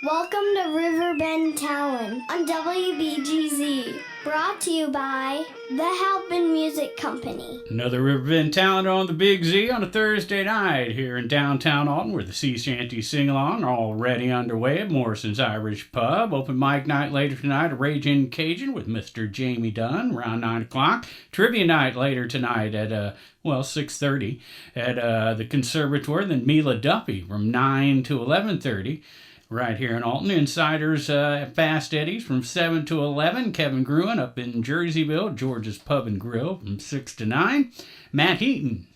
Welcome to Riverbend Talent on WBGZ. Brought to you by the Halpin Music Company. Another Riverbend Talent on the Big Z on a Thursday night here in downtown Alton, where the Sea Shanty Sing-Along are already underway at Morrison's Irish Pub. Open mic night later tonight, a Ragin' Cajun with Mr. Jamie Dunn around 9 o'clock. Trivia night later tonight at 6:30 at the Conservatoire. Then Mila Duffy from 9 to 11:30. Right here in Alton. Insiders at Fast Eddie's from 7 to 11. Kevin Gruen up in Jerseyville, George's Pub and Grill from 6 to 9. Matt Heaton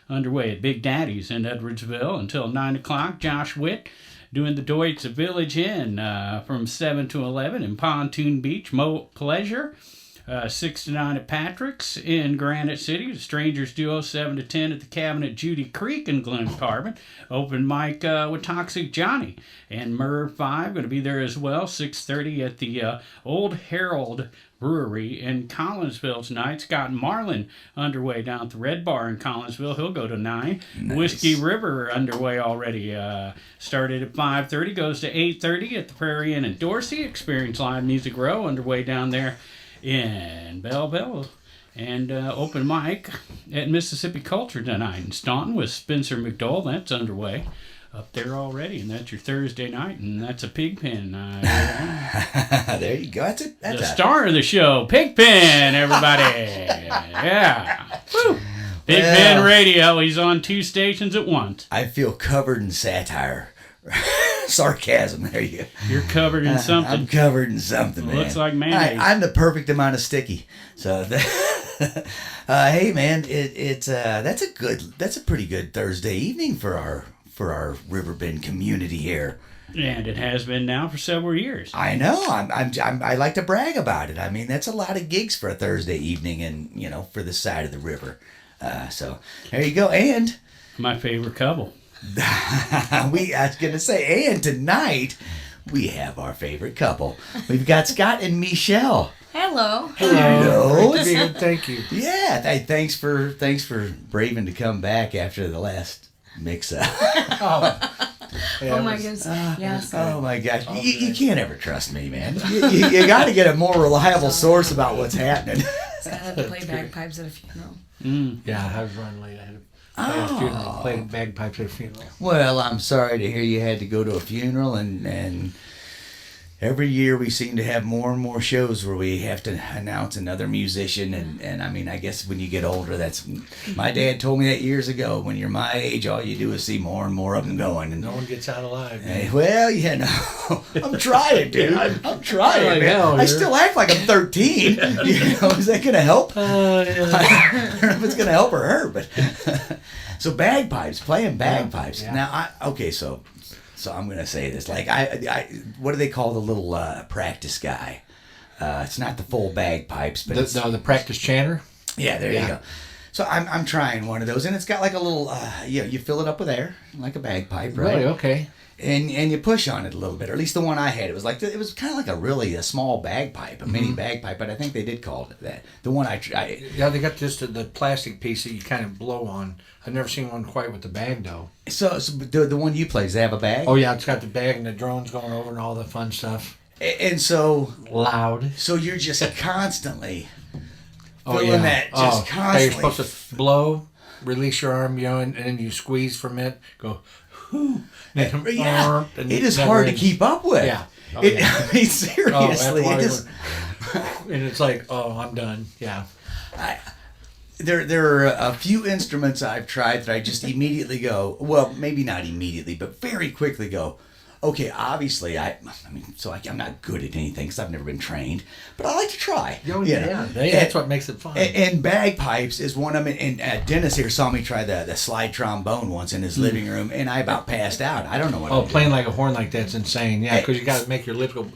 underway at Big Daddy's in Edwardsville until 9 o'clock. Josh Witt doing the Deutsch Village Inn from 7 to 11. In Pontoon Beach, Mo Pleasure 6 to 9 at Patrick's in Granite City. The Strangers Duo 7 to 10 at the Cabin at Judy Creek in Glen Carbon. Open mic with Toxic Johnny and Merv 5 going to be there as well. 6:30 at the Old Herald Brewery in Collinsville tonight. Scott Marlin underway down at the Red Bar in Collinsville. He'll go to 9. Nice. Whiskey River underway already. Started at 5:30, goes to 8:30 at the Prairie Inn in Dorsey. Experience Live Music Row underway down there in Belleville. And open mic at Mississippi Culture tonight in Staunton with Spencer McDowell. That's underway up there already, and that's your Thursday night, and that's a Pigpen. There you go. That's the star of the show, Pigpen, everybody. Yeah. Woo. Pigpen Radio. He's on 2 stations at once. I feel covered in satire. Sarcasm. There you go. You're covered in something. I'm covered in something, man. Looks like mayonnaise. I'm the perfect amount of sticky. So, hey, man, that's a pretty good Thursday evening for our Riverbend community here. And it has been now for several years. I know. I like to brag about it. I mean, that's a lot of gigs for a Thursday evening, and for this side of the river. So there you go. And my favorite couple. I was going to say, and tonight we have our favorite couple. We've got Scott and Mechelle. Hello. Hello. Thank you. Yeah. Thanks for braving to come back after the last mix-up. Oh my goodness. Yes. Oh my gosh. You can't ever trust me, man. You got to get a more reliable source about what's happening. I had to play bagpipes at a funeral. Yeah, I was running late. I had to play a funeral, play bagpipes at a funeral. Well, I'm sorry to hear you had to go to a funeral, and every year we seem to have more and more shows where we have to announce another musician, and I mean, I guess when you get older, that's... My dad told me that years ago. When you're my age, all you do is see more and more of them going. And no one gets out alive. Well, I'm trying, dude. I'm trying, like man. hell, I still act like I'm 13. Is that going to help? I don't know if it's going to help or hurt, but... So bagpipes, playing bagpipes. Yeah. Now, so I'm gonna say this. Like I what do they call the little practice guy? It's not the full bagpipes, but the practice chanter. Yeah, there you go. So I'm trying one of those, and it's got like a little you fill it up with air like a bagpipe, right? Really? Okay. And you push on it a little bit, or at least the one I had. It was kind of like a small bagpipe, a mini bagpipe, but I think they did call it that. The one I tried. Yeah, they got just the plastic piece that you kind of blow on. I've never seen one quite with the bag though. So the one you play, does it have a bag? Oh yeah, it's got the bag and the drones going over and all the fun stuff. And so loud. So you're just constantly feeling that, just constantly. You're supposed to blow, release your arm, and then you squeeze from it. Go. Yeah, it is hard to keep up with. Yeah. I mean, seriously, it is. And it's like, I'm done. Yeah. There are a few instruments I've tried that I just immediately go, well, maybe not immediately, but very quickly go, okay, obviously, I'm not good at anything because I've never been trained, but I like to try. That's what makes it fun. And bagpipes is one of them. And Dennis here saw me try the slide trombone once in his living room, and I about passed out. I don't know what. Playing like a horn like that's insane. Yeah, because you got to make your lips go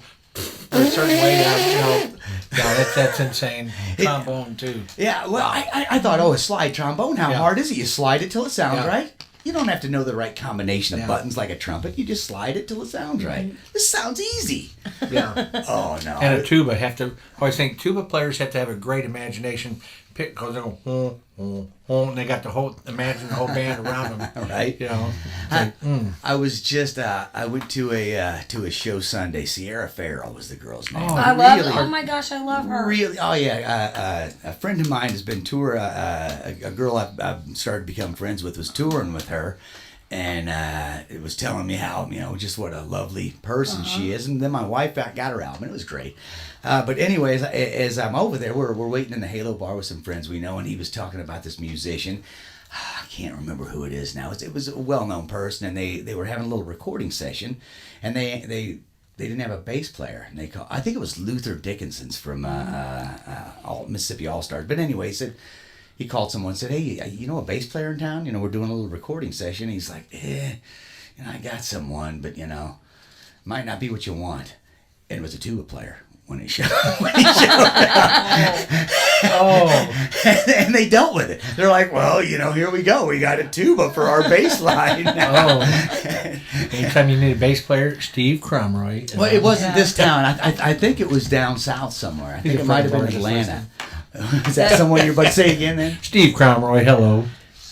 a certain way out. That's insane. Trombone too. Yeah. Well, I thought, a slide trombone. How hard is it? You slide it till it sounds right. You don't have to know the right combination of buttons like a trumpet. You just slide it till it sounds right. This sounds easy. Yeah. Oh, no. And a tuba I always think tuba players have to have a great imagination pick because they're going, and they got imagine the whole band around them. Right. You know. Like, I was just I went to a show Sunday. Sierra Farrell was the girl's name. Oh, I love really? Oh my gosh, I love her. Really? Oh yeah. A friend of mine has been touring. A girl I've started to become friends with was touring with her, and it was telling me how just what a lovely person she is. And then my wife got her album. It was great. But anyways, as I'm over there, we're waiting in the Halo bar with some friends we know, and he was talking about this musician. I can't remember who it is now. It was a well-known person, and they were having a little recording session, and they didn't have a bass player. And I think it was Luther Dickinson's from Mississippi All Stars. But anyway, he called someone and said, "Hey, you know a bass player in town? We're doing a little recording session." He's like, I got someone, but might not be what you want. And it was a tuba player. When he showed up. And they dealt with it. They're like, well, here we go. We got a tuba for our bass line. Anytime you need a bass player, Steve Cromroy. Well, it wasn't this town. I think it was down south somewhere. I think it might have been Atlanta. Is that someone you're about to say again then? Steve Cromroy, hello.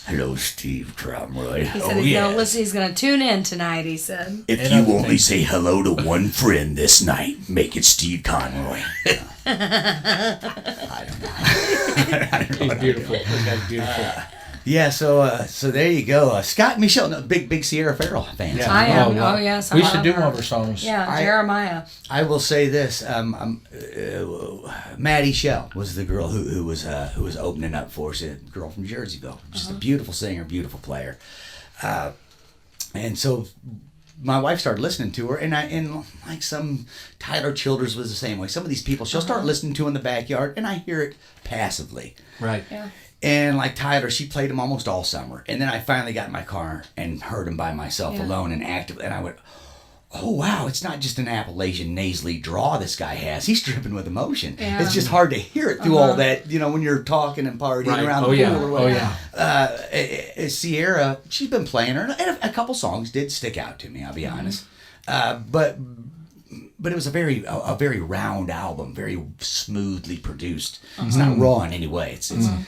Hello, Steve Cromroy. He said he's gonna listen. He's gonna tune in tonight. He said, "If you only say hello to one friend this night, make it Steve Conroy." I don't know. He's beautiful. This guy's beautiful. Yeah, so there you go. Scott and Mechelle, big Sierra Farrell fans. Yeah. I am. Oh, yes. We I should love do her. one of her songs. Yeah, Jeremiah. I will say this: Maddie Shell was the girl who was opening up for us. A girl from Jerseyville, just a beautiful singer, beautiful player, and so my wife started listening to her, and like some Tyler Childers was the same way. Some of these people she'll start listening to in the backyard, and I hear it passively. Right. Yeah. And like Tyler, she played him almost all summer. And then I finally got in my car and heard him by myself alone and actively. And I went, oh, wow, it's not just an Appalachian nasally draw this guy has. He's dripping with emotion. Yeah. It's just hard to hear it through all that, when you're talking and partying around the pool or whatever. Sierra, she's been playing her. And a couple songs did stick out to me, I'll be honest. But it was a very round album, very smoothly produced. It's not raw in any way. It's and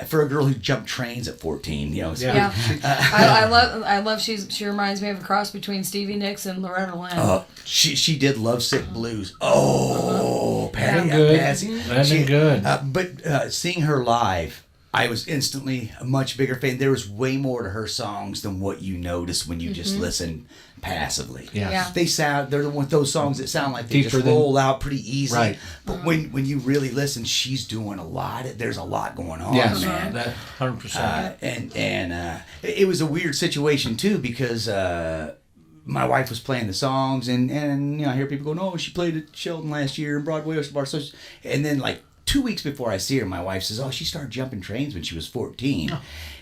for a girl who jumped trains at 14, I love. She reminds me of a cross between Stevie Nicks and Loretta Lynn. She did Lovesick Blues. Oh, Patty, good. Patsy. That's good. But seeing her live, I was instantly a much bigger fan. There was way more to her songs than what you notice when you just listen passively. Yeah. They're the one those songs that sound like they Deeper just roll out pretty easy. Right. But when you really listen, she's doing a lot. There's a lot going on, Yes, man. that 100%. And it was a weird situation too because my wife was playing the songs and I hear people going, "Oh, she played at Sheldon last year and Broadway Oyster Bar." So, and then like 2 weeks before I see her, my wife says, "Oh, she started jumping trains when she was 14." Oh.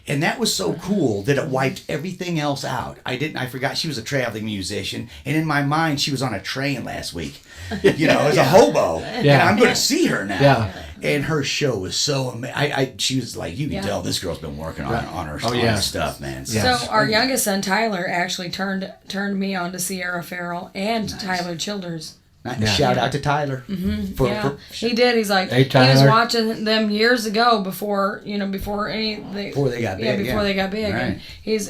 And that was so cool that it wiped everything else out. I forgot she was a traveling musician. And in my mind, she was on a train last week, as a hobo. And I'm going to see her now. Yeah. And her show was so amazing. She was like, you can tell this girl's been working on her stuff, man. Yeah. So our youngest son, Tyler, actually turned me on to Sierra Farrell and Tyler Childers. Shout out to Tyler. He did. He's like, hey, he was Tyler. watching them years ago before they got big. Right.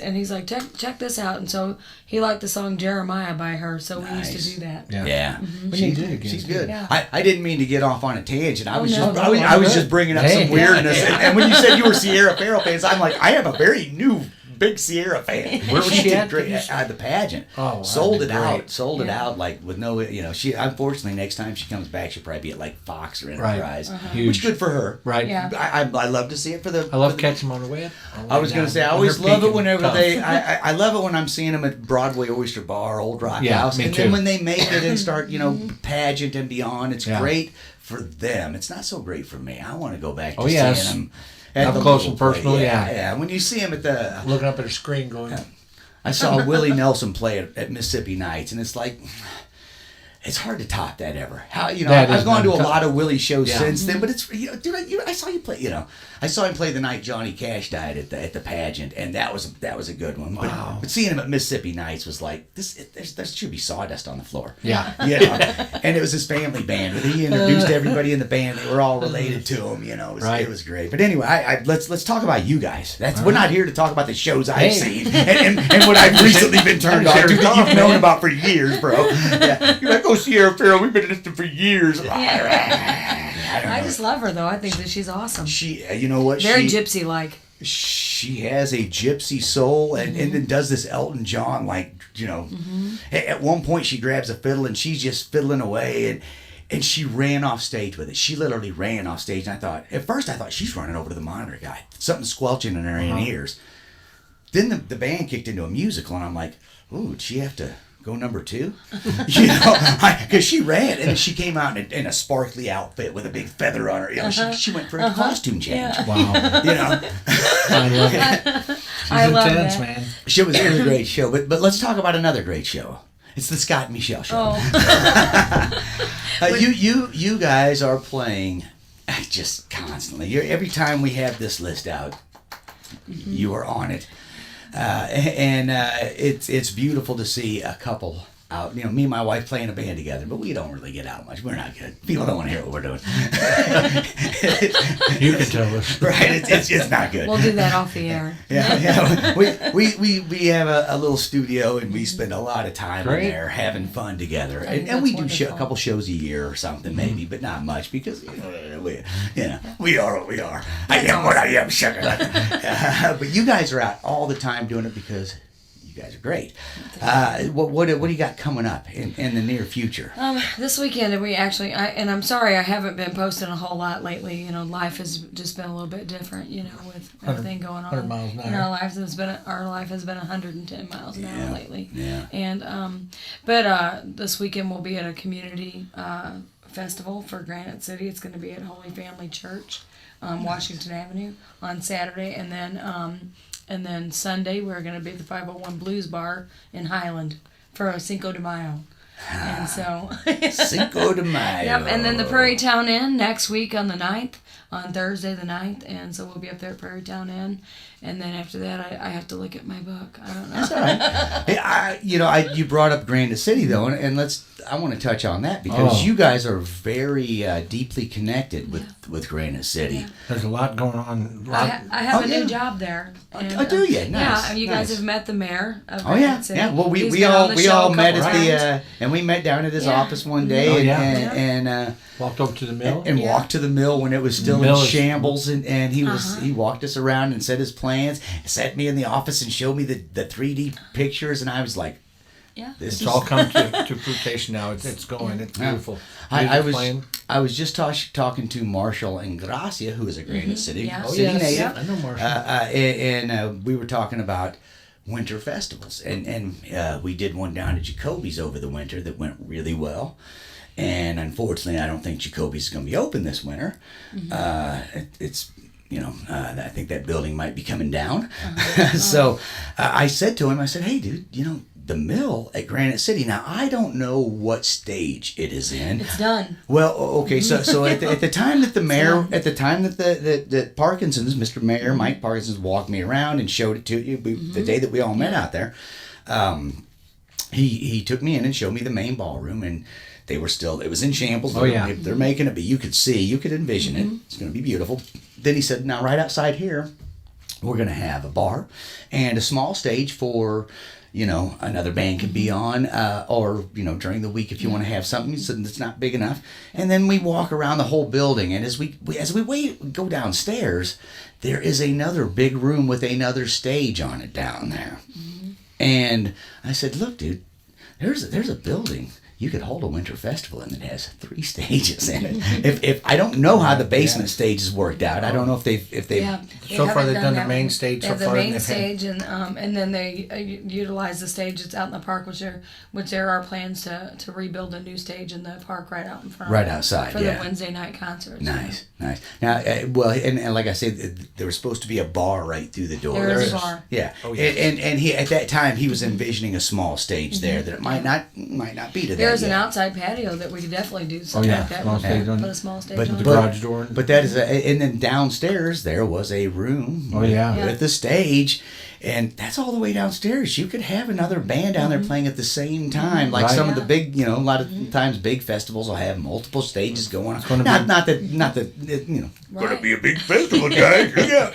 And he's like, check this out. And so he liked the song Jeremiah by her. So we used to do that. Yeah. She's good. Yeah. I didn't mean to get off on a tangent. I was just bringing up some weirdness. And when you said you were Sierra Farrell fans, I'm like, I have a very new big Sierra fan. Where was she at? The pageant. Oh, wow, sold it out like with no, she unfortunately next time she comes back she'll probably be at like Fox or Enterprise, which good for her. Right. Yeah. I love to see it for the. I love catching them on the web. I was gonna say I always love it whenever I love it when I'm seeing them at Broadway Oyster Bar, Old Rock House, and then when they make it and start pageant and beyond, it's great for them. It's not so great for me. I want to go back to seeing them. Up close and personal, yeah. When you see him at the... Looking up at a screen going... I saw Willie Nelson play at Mississippi Nights, and it's like... it's hard to top that ever. How That I've is gone to a tough. lot of Willie shows Yeah. since then, but it's dude, I saw you play. I saw him play the night Johnny Cash died at the pageant, and that was a good one. Wow. But seeing him at Mississippi Nights was like this. There should be sawdust on the floor. Yeah. And it was his family band. But he introduced everybody in the band. They were all related to him. It was great. But anyway, let's talk about you guys. We're not here to talk about the shows I've seen and what I've recently been turned on to that you've known about for years, bro. Yeah. You're like, oh, Sierra Farrell, we've been listening for years. I just love her though. I think that she's awesome. She, you know what? Very gypsy-like. She has a gypsy soul and then does this Elton John At one point she grabs a fiddle and she's just fiddling away and she ran off stage with it. She literally ran off stage, and at first I thought she's running over to the monitor guy. Something squelching in her ears. Then the band kicked into a musical, and I'm like, ooh, did she have to go number 2? Because she ran, and then she came out in a sparkly outfit with a big feather on her. She went for a costume change. Yeah. Wow. I love it. I love intense, that. man. It was a great show. But let's talk about another great show. It's the Scott and Mechelle show. You guys are playing just constantly. Every time we have this list out, you are on it. It's beautiful to see a couple out. Me and my wife playing a band together, but we don't really get out much. We're not good. People don't want to hear what we're doing. You can tell us. Right? It's not good. We'll do that off the air. Yeah. We have a little studio, and we spend a lot of time in Great. there having fun together. think And we do that's a wonderful. couple shows a year or something, maybe, but not much because we are what we are. I am what I am, sugar. But you guys are out all the time doing it because you guys are great. What do you got coming up in the near future? This weekend we actually, and I'm sorry I haven't been posting a whole lot lately. Life has just been a little bit different. With everything going on. 100 miles an And hour. our life has been 110 miles an hour lately. Yeah. And but this weekend we'll be at a community festival for Granite City. It's going to be at Holy Family Church, Washington Avenue on Saturday, and then Sunday we're going to be at the 501 Blues Bar in Highland for a Cinco de Mayo. And so Cinco de Mayo. Yep, and then the Prairie Town Inn next week on the 9th, on Thursday the 9th, and so we'll be up there at Prairie Town Inn. And then after that, I have to look at my book. I don't know. That's all right. Hey, you brought up Granite City though, and I want to touch on that because you guys are very deeply connected with Granite City. Yeah. There's a lot going on. I have a yeah. new job there. And, do you? Nice. Yeah, you guys Nice. have met the mayor of Oh yeah, Granite City. yeah. Well, He's we been on the all show a met couple at times. and we met down at his Yeah. office one day Oh, yeah. and Walked over to the mill. and Yeah. walked to the mill when it was still in Mill is- shambles and he walked us around and set his plans, sat me in the office and showed me the 3D pictures, and I was like, Yeah. this It's is all come to fruition now. It's going. It's Yeah. beautiful. I Music playing. was just talking to Marshall and Gracia, who is a Granite City Yeah. Oh, city yes. native. I know Marshall. And we were talking about winter festivals, and we did one down at Jacoby's over the winter that went really well. And unfortunately, I don't think Jacoby's is going to be open this winter. It's I think that building might be coming down. So I said to him, I said, hey, dude, the mill at Granite City. Now, I don't know what stage it is in. It's done. Well, okay, so at the time that the mayor, at the time that the Parkinson's, Mr. Mayor Mike Parkinson's walked me around and showed it to you the day that we all met out there, he took me in and showed me the main ballroom, and it was in shambles. Oh, yeah. They're making it, but you could envision it. It's going to be beautiful. Then he said, now right outside here, we're going to have a bar and a small stage for, another band could be on, or, during the week if you want to have something that's not big enough. And then we walk around the whole building, and as we go downstairs, there is another big room with another stage on it down there. And I said, look, dude, there's a building you could hold a winter festival in that has 3 stages in it. If I don't know how the basement stage is worked out, I don't know if they Yeah. So far, haven't they've done the that main one. stage They so have the far, and main they've had- stage, and then they utilize the stage that's out in the park, which there are plans to rebuild a new stage in the park right out in front. Right outside, for yeah. the Wednesday night concerts. Nice. Now, and like I said, there was supposed to be a bar right through the door. There is a bar. Yeah. Oh, yes. And he at that time he was envisioning a small stage there that it might not be to that. there's an outside patio that we could definitely do something like that. Small stage on- Put a small stage But on the it. garage door. But that is and then downstairs there was a room. Oh, yeah. With the stage. And that's all the way downstairs. You could have another band down there playing at the same time. Like Right. some of the big, a lot of times big festivals will have multiple stages going on. gonna Not that, Right. gonna be a big festival, guys. Yeah.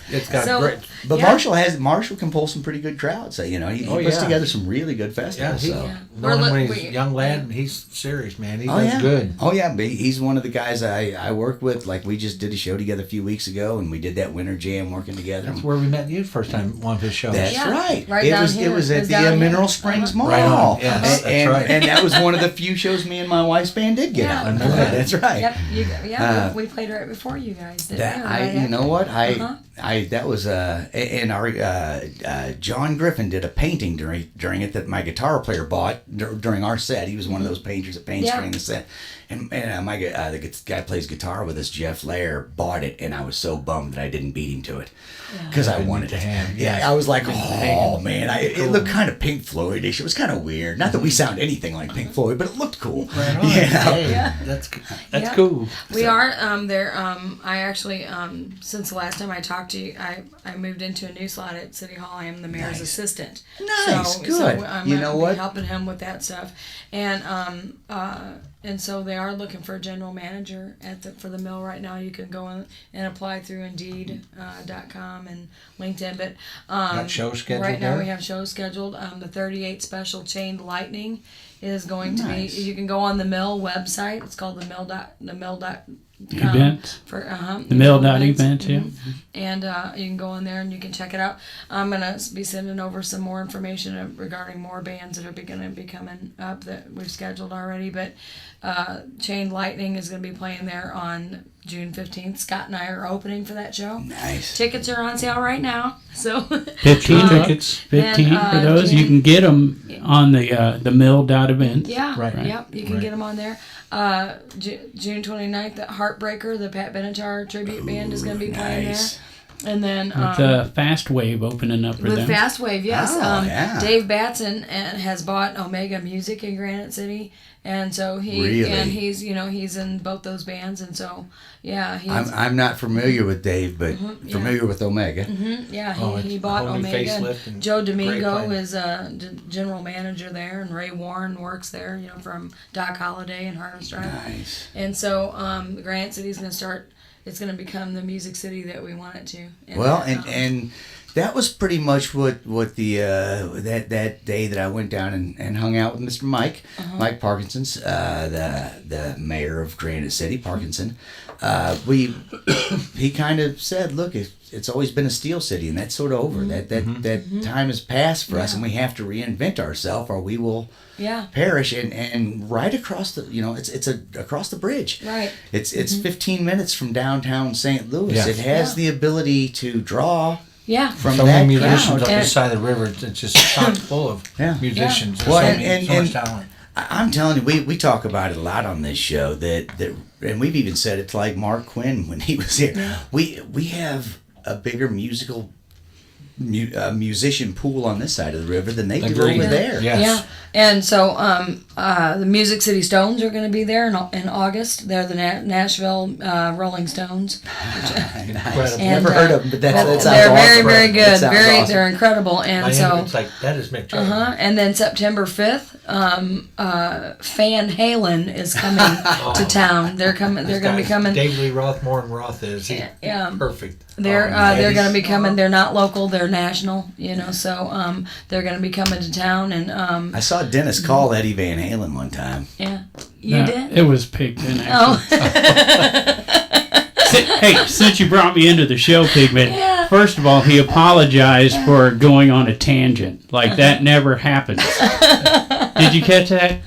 It's got So- great. But Yeah. Marshall can pull some pretty good crowds. He Oh, puts yeah. together some really good Yeah, festivals. he, so. knowing him when we- he's a young lad, he's serious, man. He Oh does yeah, good. Oh yeah, but he's one of the guys I work with. Like we just did a show together a few weeks ago, and we did that winter jam working together. That's where we met you the first time, one of his shows. That's Yeah, right. right It down was here. it was It at was the down here. Mineral Springs Mall. Right on. Yes, that's and, right. and that was one of the few shows me and my wife's band did get Yeah. out. I know that. That's right. Yep, we played right before you guys did. That Yeah, I, right you after. know what Uh-huh. I that was and our John Griffin did a painting during it that my guitar player bought during our set. He was one of those painters that paints Yeah. during the set, and the guy plays guitar with us, Jeff Lair, bought it, and I was so bummed that I didn't beat him to it because I wanted to it. have, Yeah, yeah. I was like, oh man, it looked kind of Pink Floyd-ish. It was kind of weird. Not that we sound anything like Pink Floyd, but it looked cool. Right on. Yeah. Hey, that's Yeah. cool. We are there. I actually since the last time I talked to you, I moved into a new slot at City Hall. I am the mayor's assistant. Nice, good. I'm You gonna know be what? helping him with that stuff, and so they are looking for a general manager for the mill right now. You can go in and apply through Indeed.com and LinkedIn. But Got shows scheduled right now there? we have shows scheduled. The 38 Special Chained Lightning is going Nice. to be. You can go on the mill website. It's called the mill. Events. For The mill.events, yeah. And you can go in there and you can check it out. I'm gonna be sending over some more information regarding more bands that are going to be coming up that we've scheduled already. But Chained Lightning is going to be playing there on June 15th. Scott and I are opening for that show. Nice. Tickets are on sale right now, so 15 tickets. 15 And, for those. You can get them on the mill.events. yeah, Right. yep, you can Right. get them on there. June 29th, the Heartbreaker, the Pat Benatar tribute band, is going to be playing Nice. there. And then With Fast Wave opening up for with them. Fast Wave, yes. Oh, yeah. Dave Batson has bought Omega Music in Granite City, and so Really? he's he's in both those bands, and so yeah, he's I'm not familiar with Dave, but familiar with Omega. yeah Oh, he it's bought a whole new Omega. And facelift and Joe great Domingo playing. is general manager there, and Ray Warren works there, from Doc Holliday and Harvest Drive. Nice. And so Granite City's going to start. It's going to become the music city that we want it to. Well, that, and that was pretty much what the that day that I went down and hung out with Mr. Mike Mike Parkinson's the mayor of Granite City, Parkinson. He kind of said, look, it's always been a steel city, and that's sort of over. That time has passed for us, and we have to reinvent ourselves, or we will yeah. perish. And right across the it's across the bridge. Right. It's 15 minutes from downtown St. Louis. Yeah. It has the ability to draw Yeah. from So that many musicians crowd. up And- this side of the river. It's just chock full of Yeah. musicians. Well, There's so and much talent. I'm telling you, we talk about it a lot on this show. That and we've even said it to like Mark Quinn when he was here. Yeah. We have a bigger musician pool on this side of the river than they do Agreed. over there. Yes. Yeah, and so the Music City Stones are going to be there in August. They're the Nashville Rolling Stones. Nice. And, Never heard of them, but that sounds they're very, awesome. very That good. sounds Very, awesome. they're incredible. My And end so, of it's like, that is Mechelle. and then September 5th, Van Halen is coming to town. They're coming. They're going to be coming. David Lee Roth, more than Roth is. He's Yeah. perfect. They're Oh, they're going to he's- be coming. They're not local. They're national. So they're going to be coming to town. And I saw Dennis call Eddie Van Halen one time. yeah, you No, did. It was Pigman, Oh, actually. Hey, since you brought me into the show, Pigman, Yeah. first of all, he apologized for going on a tangent. Like, that never happens. Did you catch that?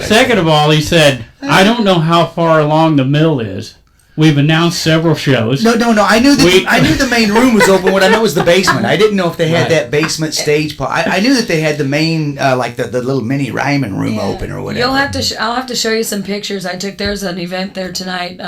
Second of all, he said, I don't know how far along the mill is. We've announced several shows. No. I knew the main room was open. What I know was the basement. I didn't know if they had that basement stage part. I knew that they had the main, like the little mini Ryman room open or whatever. You'll have to. I'll have to show you some pictures I took. There's an event there tonight,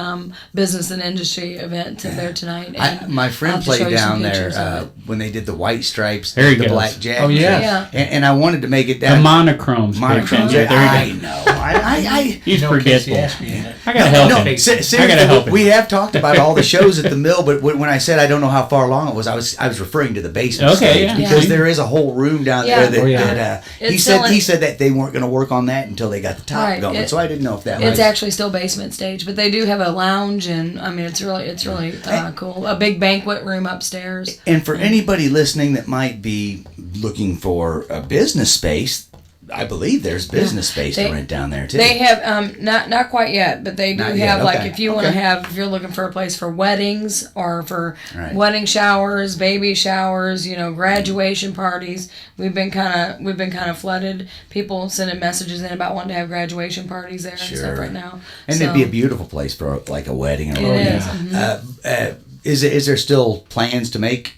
business and industry event there tonight. And my friend I'll have to show played you some down pictures there of it. when they did the white stripes, There he the goes. black jacket. Oh, yeah. And I wanted to make it The down. monochromes. Monochromes. picture. Yeah, I there you go. know. I He's No, forgetful. Casey Ashby in it. I gotta help him. seriously, I gotta help him. we have talked about all the shows at the mill, but when I said I don't know how far along it was, I was referring to the basement Okay, stage yeah. because Yeah. there is a whole room down Yeah. there that, Oh, yeah. that It's he still said that they weren't going to work on that until they got the top Right. going. So I didn't know if that It's was. actually still basement stage, but they do have a lounge, and I mean it's really cool. A big banquet room upstairs. And for anybody listening that might be looking for a business space, I believe there's business space to rent down there too. They have not quite yet, but they do Not have yet, like okay. if you want to Okay. if you're looking for a place for weddings or for Right. wedding showers, baby showers, graduation parties. We've been kind of flooded. People sending messages in about wanting to have graduation parties there and Sure. stuff right now. And So, it'd be a beautiful place for like a wedding or It is. Is there still plans to make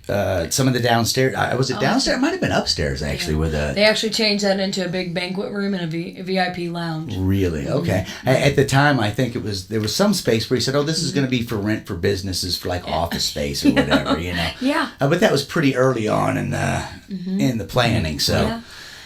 some of the downstairs? Was it downstairs? It might have been upstairs actually. With a They actually changed that into a big banquet room and a VIP lounge. really okay. At the time, I think there was some space where he said, "Oh, this is going to be for rent for businesses for like office space or whatever." Yeah. But that was pretty early on in the planning. So. Yeah.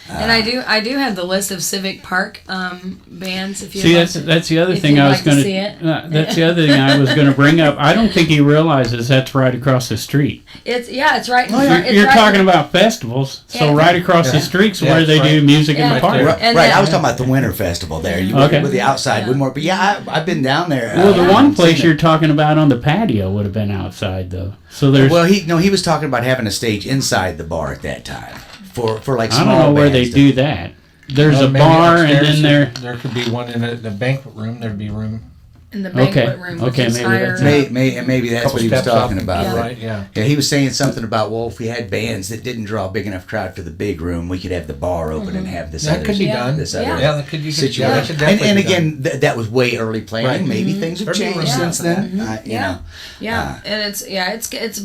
And I do have the list of Civic Park bands. If you See, that's the other if thing you'd I was like to going see it. That's the other thing I was going to bring up. I don't think he realizes that's right across the street. It's right. You're talking about festivals, so Yeah. right across the street's Yeah, where they that's do right. music in Yeah. the park. Right Right, And right. then- I was talking about the winter festival there. You Okay. with the outside Yeah. with more, but I've been down there. Well, the one and place seen you're it. talking about on the patio would have been outside, though. So there's. Well, he was talking about having a stage inside the bar at that time for like I small don't know where they bands do that. There's a Maybe bar, and upstairs then there could be one in the banquet room. There'd be room. in the banquet Okay. room. Okay, which is maybe higher that's up. Maybe that's Couple what he was steps talking up, about. yeah. Right, yeah. Yeah, he was saying something about, well, if we had bands that didn't draw a big enough crowd for the big room, we could have the bar open and have this That other could be Yeah. done. this Yeah. other Yeah, that could you could, yeah, situation. that could definitely And be done. again, that was way early planning. Right. Maybe things have There'd be changed room since for then. that. You know. Yeah, and it's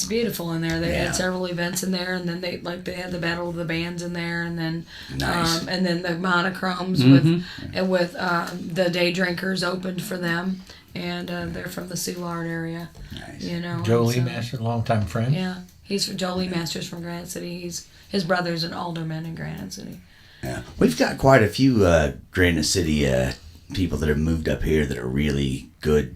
beautiful in there. They Yeah. had several events in there, and then they had the Battle of the Bands in there, and then Nice. and then the monochromes with the Day Drinkers opened for them, and they're from the Soulard area. Nice. Joe Lee so- Master, longtime friend. Yeah, he's from Joe Lee Masters from Granite City. His brother's an alderman in Granite City. Yeah. We've got quite a few Granite City people that have moved up here that are really good.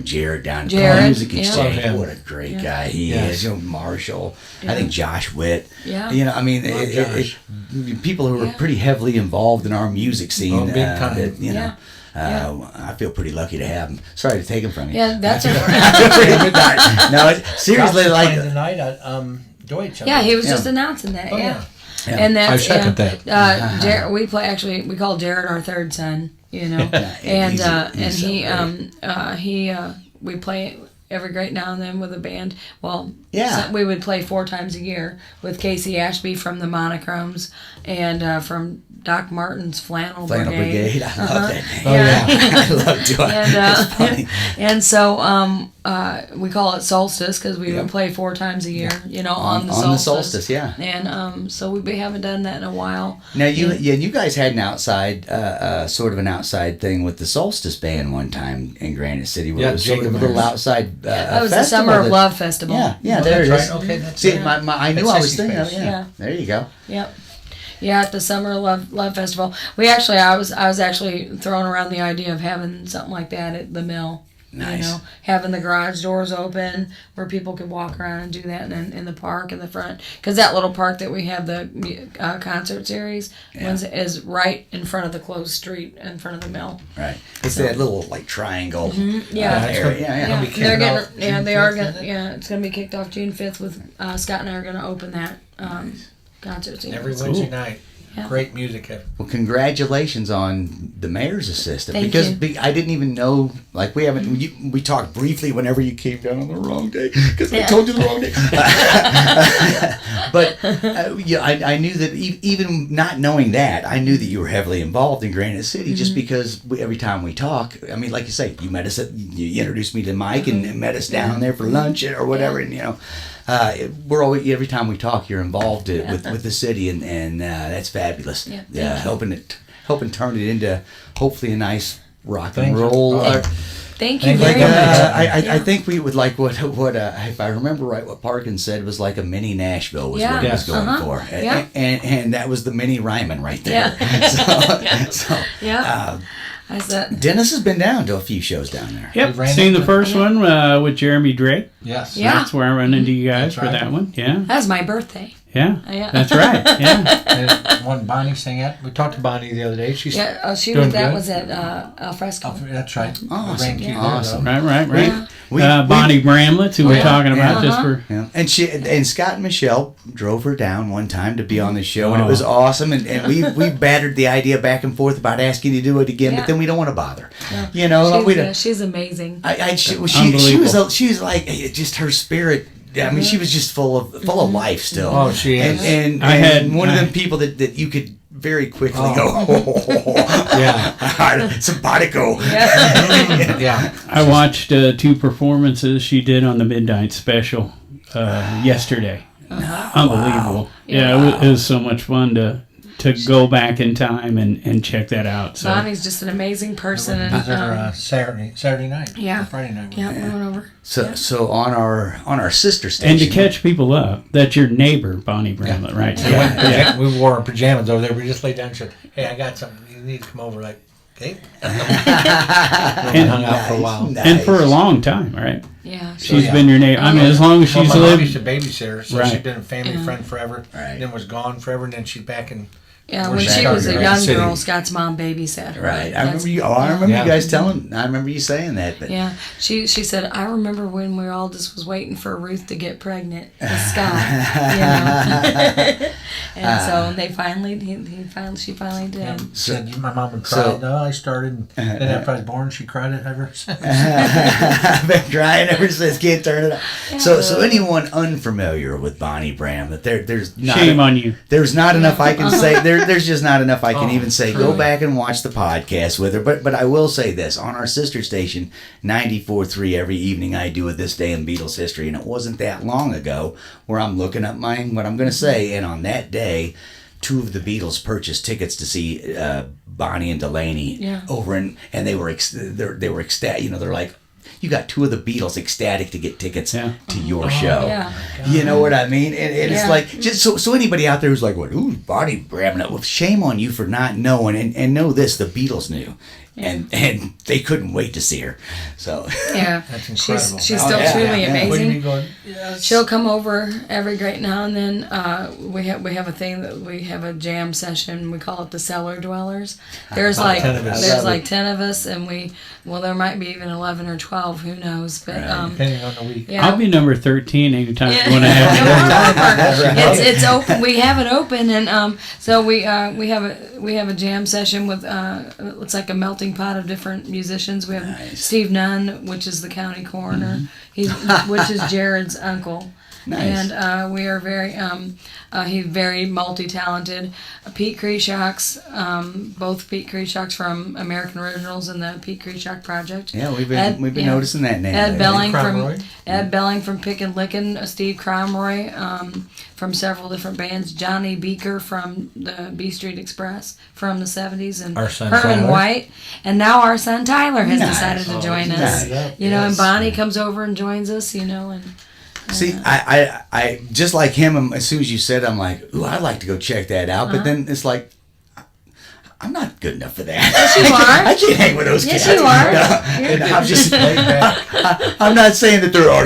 Jared down at Jared, Music yeah. Exchange. Love him. What a great Yeah. guy he Yes. is. Marshall. I think Josh Witt. Yeah. I mean, Josh. people who are Yeah. pretty heavily involved in our music scene. Oh, big time. that, I feel pretty lucky to have him. Sorry to take him from you. Yeah, that's No, seriously, Josh is like playing tonight at Deutsch. I yeah. think. He was Yeah. just announcing that. Oh, Yeah. Yeah. And that's I second that. Jared, we call Jared our third son, and we play every great now and then with a band. Well, Yeah. we would play 4 times a year with Casey Ashby from the Monochromes and from Doc Martin's Flannel Brigade. I love that name. Yeah. I love doing it. It's funny. And so we call it Solstice because we would play 4 times a year, on the solstice. On the solstice, yeah. And so we haven't done that in a while. Now you guys had an outside, sort of an outside thing with the Solstice Band one time in Granite City, where Yeah, it was sort of a Jacob little Myers. outside. That was the festival Summer of that- Love Festival. Yeah, Oh, there it that's is. right. Okay, that's See, it. I knew That's I was Sissy's thinking. Face. Yeah, there you go. Yep. Yeah, at the Summer Love Festival. I was actually throwing around the idea of having something like that at the mill. Nice. Having the garage doors open where people could walk around and do that in the park in the front. Because that little park that we have the concert series is right in front of the closed street in front of the mill. Right. It's that little like triangle. Yeah. Area. Yeah. It'll be They're kicked getting, off yeah, June they are 5th, going. isn't it? Yeah, it's going to be kicked off June 5th with Scott and I are going to open that. Concert series. Every Wednesday night. Yeah. Great music. Well, congratulations on the mayor's assistant. Thank because you. I didn't even know, like we talked briefly whenever you came down on the wrong day because I told you the wrong day. But yeah, I knew that even not knowing that, I knew that you were heavily involved in Granite City just because every time we talk, I mean, like you say, you met us you introduced me to Mike and met us down there for lunch or whatever, and we're always, every time we talk, you're involved with the city, and that's fabulous. Yeah, helping turn it into hopefully a nice rock and Thank you. roll. Thank you very much. I think we would like what if I remember right, what Parkins said was like a mini Nashville was what he was going for, and that was the mini Ryman right there. I said, Dennis has been down to a few shows down there. Yep, ran seen into- the first one with Jeremy Drake. Yes. Yeah. That's where I run into you guys That's for right. that one. Yeah, that was my birthday. yeah, Yeah. that's right. Yeah, And one Bonnie sang at. We talked to Bonnie the other day. She's Yeah, she doing was. That good. was at Al Fresco. That's right. Awesome. Ran cute there, Awesome. though. right. We- Bonnie Bramlett, who we're talking about Yeah. just for. Yeah. And Scott and Mechelle drove her down one time to be on the show, and it was awesome. And we battered the idea back and forth about asking you to do it again, but then we don't want to bother. She's amazing. She Unbelievable. she was like just her spirit. I mean, she was just full of life still. Oh, she is. And I had one of them people that you could very quickly go, Yeah. simpatico. Yeah. I watched 2 performances she did on the Midnight Special yesterday. Unbelievable. Yeah, it was so much fun to go back in time and check that out. So Bonnie's just an amazing person. These are And, Saturday night. Yeah. Friday night. yeah, we went over. So on our sister station. and to catch people up, that's your neighbor, Bonnie Bramlett, right? We, went, we wore our pajamas over there. We just laid down and said, "Hey, I got something. You need to come over." Like, okay. And hung out for a while. Nice. And for a long time, right? Yeah. She's been your neighbor. I mean, as long as Well, she's my mom lived. used to babysit her, so Right. she'd been a family friend forever. Right. Then was gone forever, and then she's back in. Yeah, We're when back she out was a here, young city. girl, Scott's mom babysat her. Right. I That's- remember you. I remember Yeah. you guys telling. I remember you saying that. But Yeah, she said, I remember when we all just was waiting for Ruth to get pregnant with Scott, and so they finally, she finally did. Said my mom would cry. So- No, I started. Then after I was born, she cried ever since. I've been crying ever since. Can't turn it off. So anyone unfamiliar with Bonnie Bramlett, there's not Shame on you. There's not enough I can say. There's just not enough I can even say. Go truly. back and watch the podcast with her. But I will say this on our sister station, 94.3 every evening I do a This Day in Beatles History, and it wasn't that long ago where I'm looking up what I'm going to say, and on that day, 2 of the Beatles purchased tickets to see Bonnie and Delaney over and they were they were ecstatic. They're like, you got 2 of the Beatles ecstatic to get tickets to your show. Yeah. You know what I mean? And it's Yeah. like, just so anybody out there who's like, ooh, Bonnie Bramlett, well, shame on you for not knowing. And know this, the Beatles knew. And they couldn't wait to see her. So Yeah, That's incredible. she's Oh, still yeah, truly yeah. amazing. What do you mean going? Yes. She'll come over every great now and then. We have a thing that we have a jam session. We call it the Cellar Dwellers. There's About like 10 of us. I love 10 of us, and there might be even 11 or 12. Who knows? But Depending on the week. yeah. I'll be number 13 anytime you want to Yeah, have me. we're over. It's open. We have it open, and so we have a jam session with it's like a melting pot of different musicians. We have Steve Nunn, which is the county coroner. Which is Jared's uncle. Nice. And we are very, he's very multi-talented. Pete Kreshak's, both Pete Kreshak's from American Originals and the Pete Kreshak Project. yeah, we've been noticing that name. Ed lately. Belling Cromroy? Ed Belling from Pick and Lickin', Steve Cromroy from several different bands, Johnny Beaker from the B Street Express from the 70s, and Our son Herman Tyler. White, and now our son Tyler has Nice. decided to join he's us. nice. You know, and Yes. Bonnie comes over and joins us. You know, and See, I just like him. As soon as you said, I'm like, ooh, I'd like to go check that out. But then it's like, I'm not good enough for that. Yes, you are. I can't hang with those Yes, cats. you are. No, and I'm just, I'm not saying that they're all,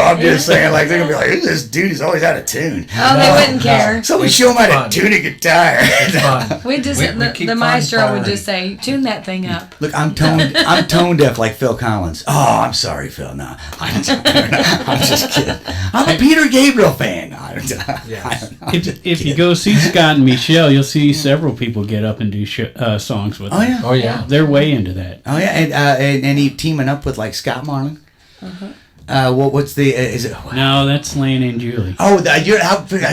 I'm just saying like they're gonna be like, who's this dude? He's always out of tune. Oh, they wouldn't care. Somebody show him how to tune a guitar. It's fun. We just the maestro would just say, "Tune that thing up." Look, I'm tone deaf like Phil Collins. Oh, I'm sorry, Phil. No, I'm just kidding. I'm a Peter Gabriel fan. Yes. If you go see Scott and Mechelle, you'll see several people get up and do songs with them. Oh yeah. Oh yeah. They're way into that. Oh yeah, and he teaming up with like Scott Marlin. What's the is it? No, that's Lane and Julie. Oh, I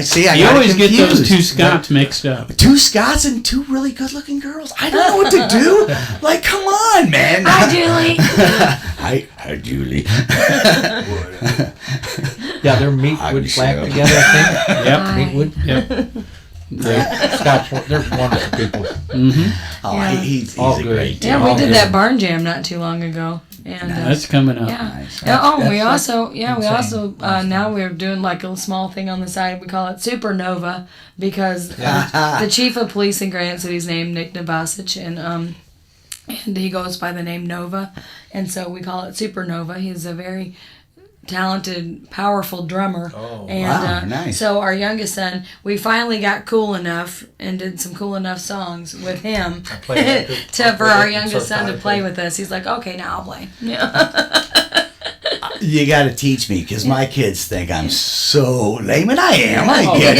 see. You always get those two Scotts mixed up. Two Scots and two really good-looking girls. I don't know what to do. Like, come on, man. Hi, Julie. Hi, Julie. Yeah, they're Meatwood flag together, I think. Yep. Meatwood. Yep. They're wonderful people. Mm-hmm. Oh, Yeah. he's All a good. great Yeah, dude. we Oh, did yeah. that barn jam not too long ago, and That's coming up. yeah. Nice. Yeah, oh, we That's also insane. now we're doing like a small thing on the side. We call it Supernova because the chief of police in Granite City is named Nick Navasic, and he goes by the name Nova, and so we call it Supernova. He's a very talented, powerful drummer. Oh, and wow, nice. So our youngest son, we finally got cool enough and did some cool enough songs with him played that. for our youngest son to play with us. He's like, okay, now I'll play. Yeah. You got to teach me because my kids think I'm so lame, and I am. I Oh, get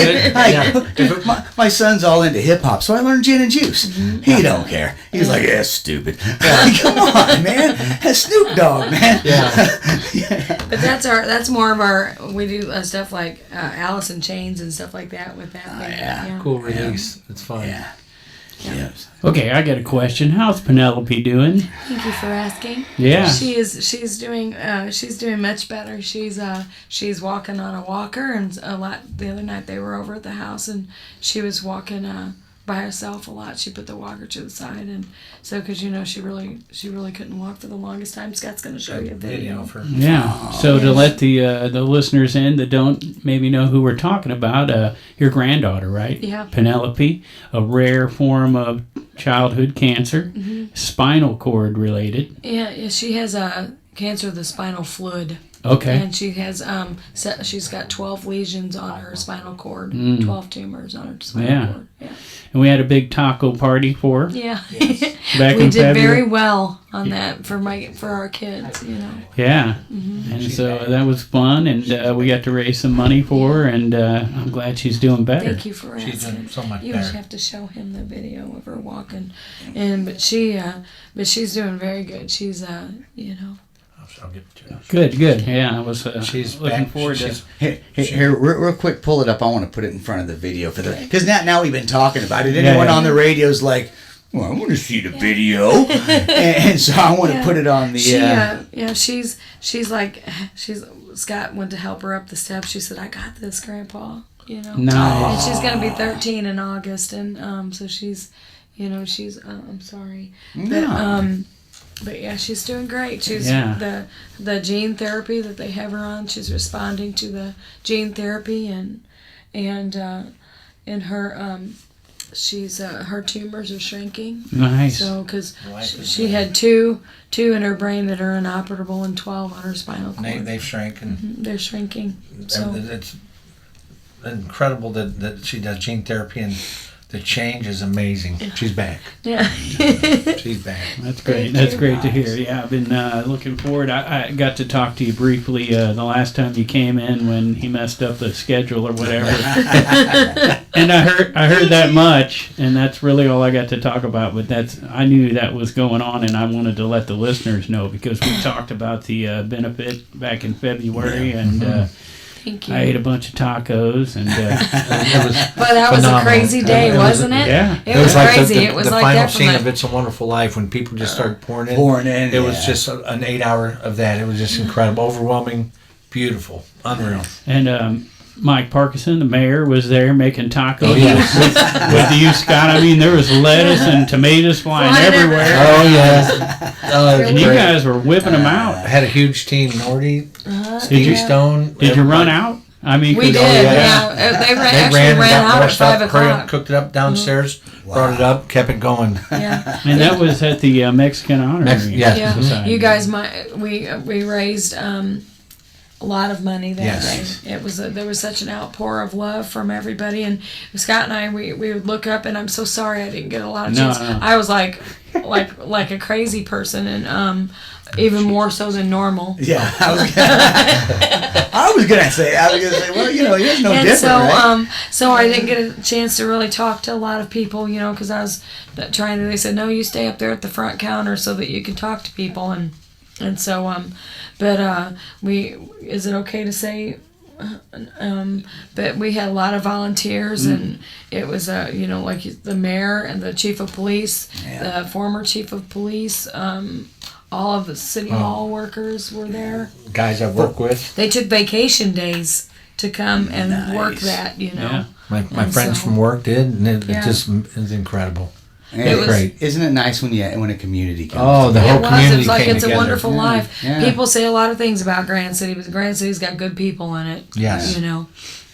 good. it. My son's all into hip hop, so I learned gin and juice. Mm-hmm. He don't care. He's like, yeah, stupid. Come on, man. That's Snoop Dogg, man. Yeah. But that's more of our, we do stuff like Alice in Chains and stuff like that with that. yeah. Cool release. It's fun. Yeah. Yes. Okay, I got a question. How's Penelope doing? Thank you for asking. Yeah. She's doing much better. She's walking on a walker, and the other night they were over at the house and she was walking by herself a lot. She put the walker to the side, and so because she really couldn't walk for the longest time. Scott's going to show you a video. of her. Yeah. So to let the listeners in that don't maybe know who we're talking about, your granddaughter, right? Yeah. Penelope, a rare form of childhood cancer, spinal cord related. Yeah, she has a cancer of the spinal fluid. Okay. And she has she's got 12 lesions on her spinal cord, 12 tumors on her spinal cord. Yeah. And we had a big taco party for her Yeah. back We in did February. very well on that for our kids, Yeah. And so that was fun, and we got to raise some money for her, and I'm glad she's doing better. Thank you for She's asking. doing so much You better. just have to show him the video of her walking, but she's doing very good. She's I'll get to you. Good. Yeah, I was She's looking back. forward to. Here, real quick, pull it up. I want to put it in front of the video for because now we've been talking about it. Yeah, Anyone yeah. on the radio's like, well, I want to see the video, and so I want to put it on the. Scott went to help her up the steps. She said, "I got this, Grandpa." Nice. And she's gonna be 13 in August, and so she's I'm sorry, but yeah, she's doing great. She's the gene therapy that they have her on. She's responding to the gene therapy, and her her tumors are shrinking. Nice. So because she had two in her brain that are inoperable and 12 on her spinal cord. They've shrank, and They're shrinking. So it's incredible that she does gene therapy, and the change is amazing. She's back. yeah. She's back. That's great. Thank That's you. great to hear. Yeah, I've been looking forward. I got to talk to you briefly the last time you came in when he messed up the schedule or whatever. And I heard that much, and that's really all I got to talk about. But I knew that was going on, and I wanted to let the listeners know because we talked about the benefit back in February, and Thank you. I ate a bunch of tacos, and But that was a phenomenal. crazy day, It was- wasn't it? yeah. It was like crazy. The It was the like final that scene from of It's a Wonderful Life when people just started pouring in. It was yeah. just an 8 hour of that. It was just incredible, overwhelming, beautiful, unreal. And Mike Parkinson, the mayor, was there making tacos yes. with you, Scott. I mean, there was lettuce and tomatoes flying everywhere. Oh yeah. Oh, it was And you great. guys were whipping them I out. had a huge team. Nordy, Did Stevie you Stone. Did you run everybody. out? I mean, We 'cause- did, yeah. They They ran got out more at stuff, 5 hurry up, o'clock. cooked it up downstairs, brought it up, kept it going. Yeah. And that was at the Mexican Honor Yes. Yeah, Society. you guys, we raised a lot of money that Yes. day. It was there was such an outpour of love from everybody, and Scott and I we would look up, and I'm so sorry I didn't get a lot of chance. No. I was like a crazy person, and even more so than normal. Yeah, I was gonna say, well, it's no And different, so, right? so I didn't get a chance to really talk to a lot of people, because I was trying to. They said, no, you stay up there at the front counter so that you can talk to people, and so, but is it okay to say? But we had a lot of volunteers, and it was like the mayor and the chief of police, the former chief of police. All of the city hall workers were there. Guys I work with. They took vacation days to come and work Nice. that, Yeah. My And friends so- from work did, and it Yeah. just is incredible. And it was- great. Isn't it nice when a community comes? Oh, the together? whole It was. community It's like came it's a together. wonderful life. Yeah. People say a lot of things about Granite City, but Granite City's got good people in it. Yes.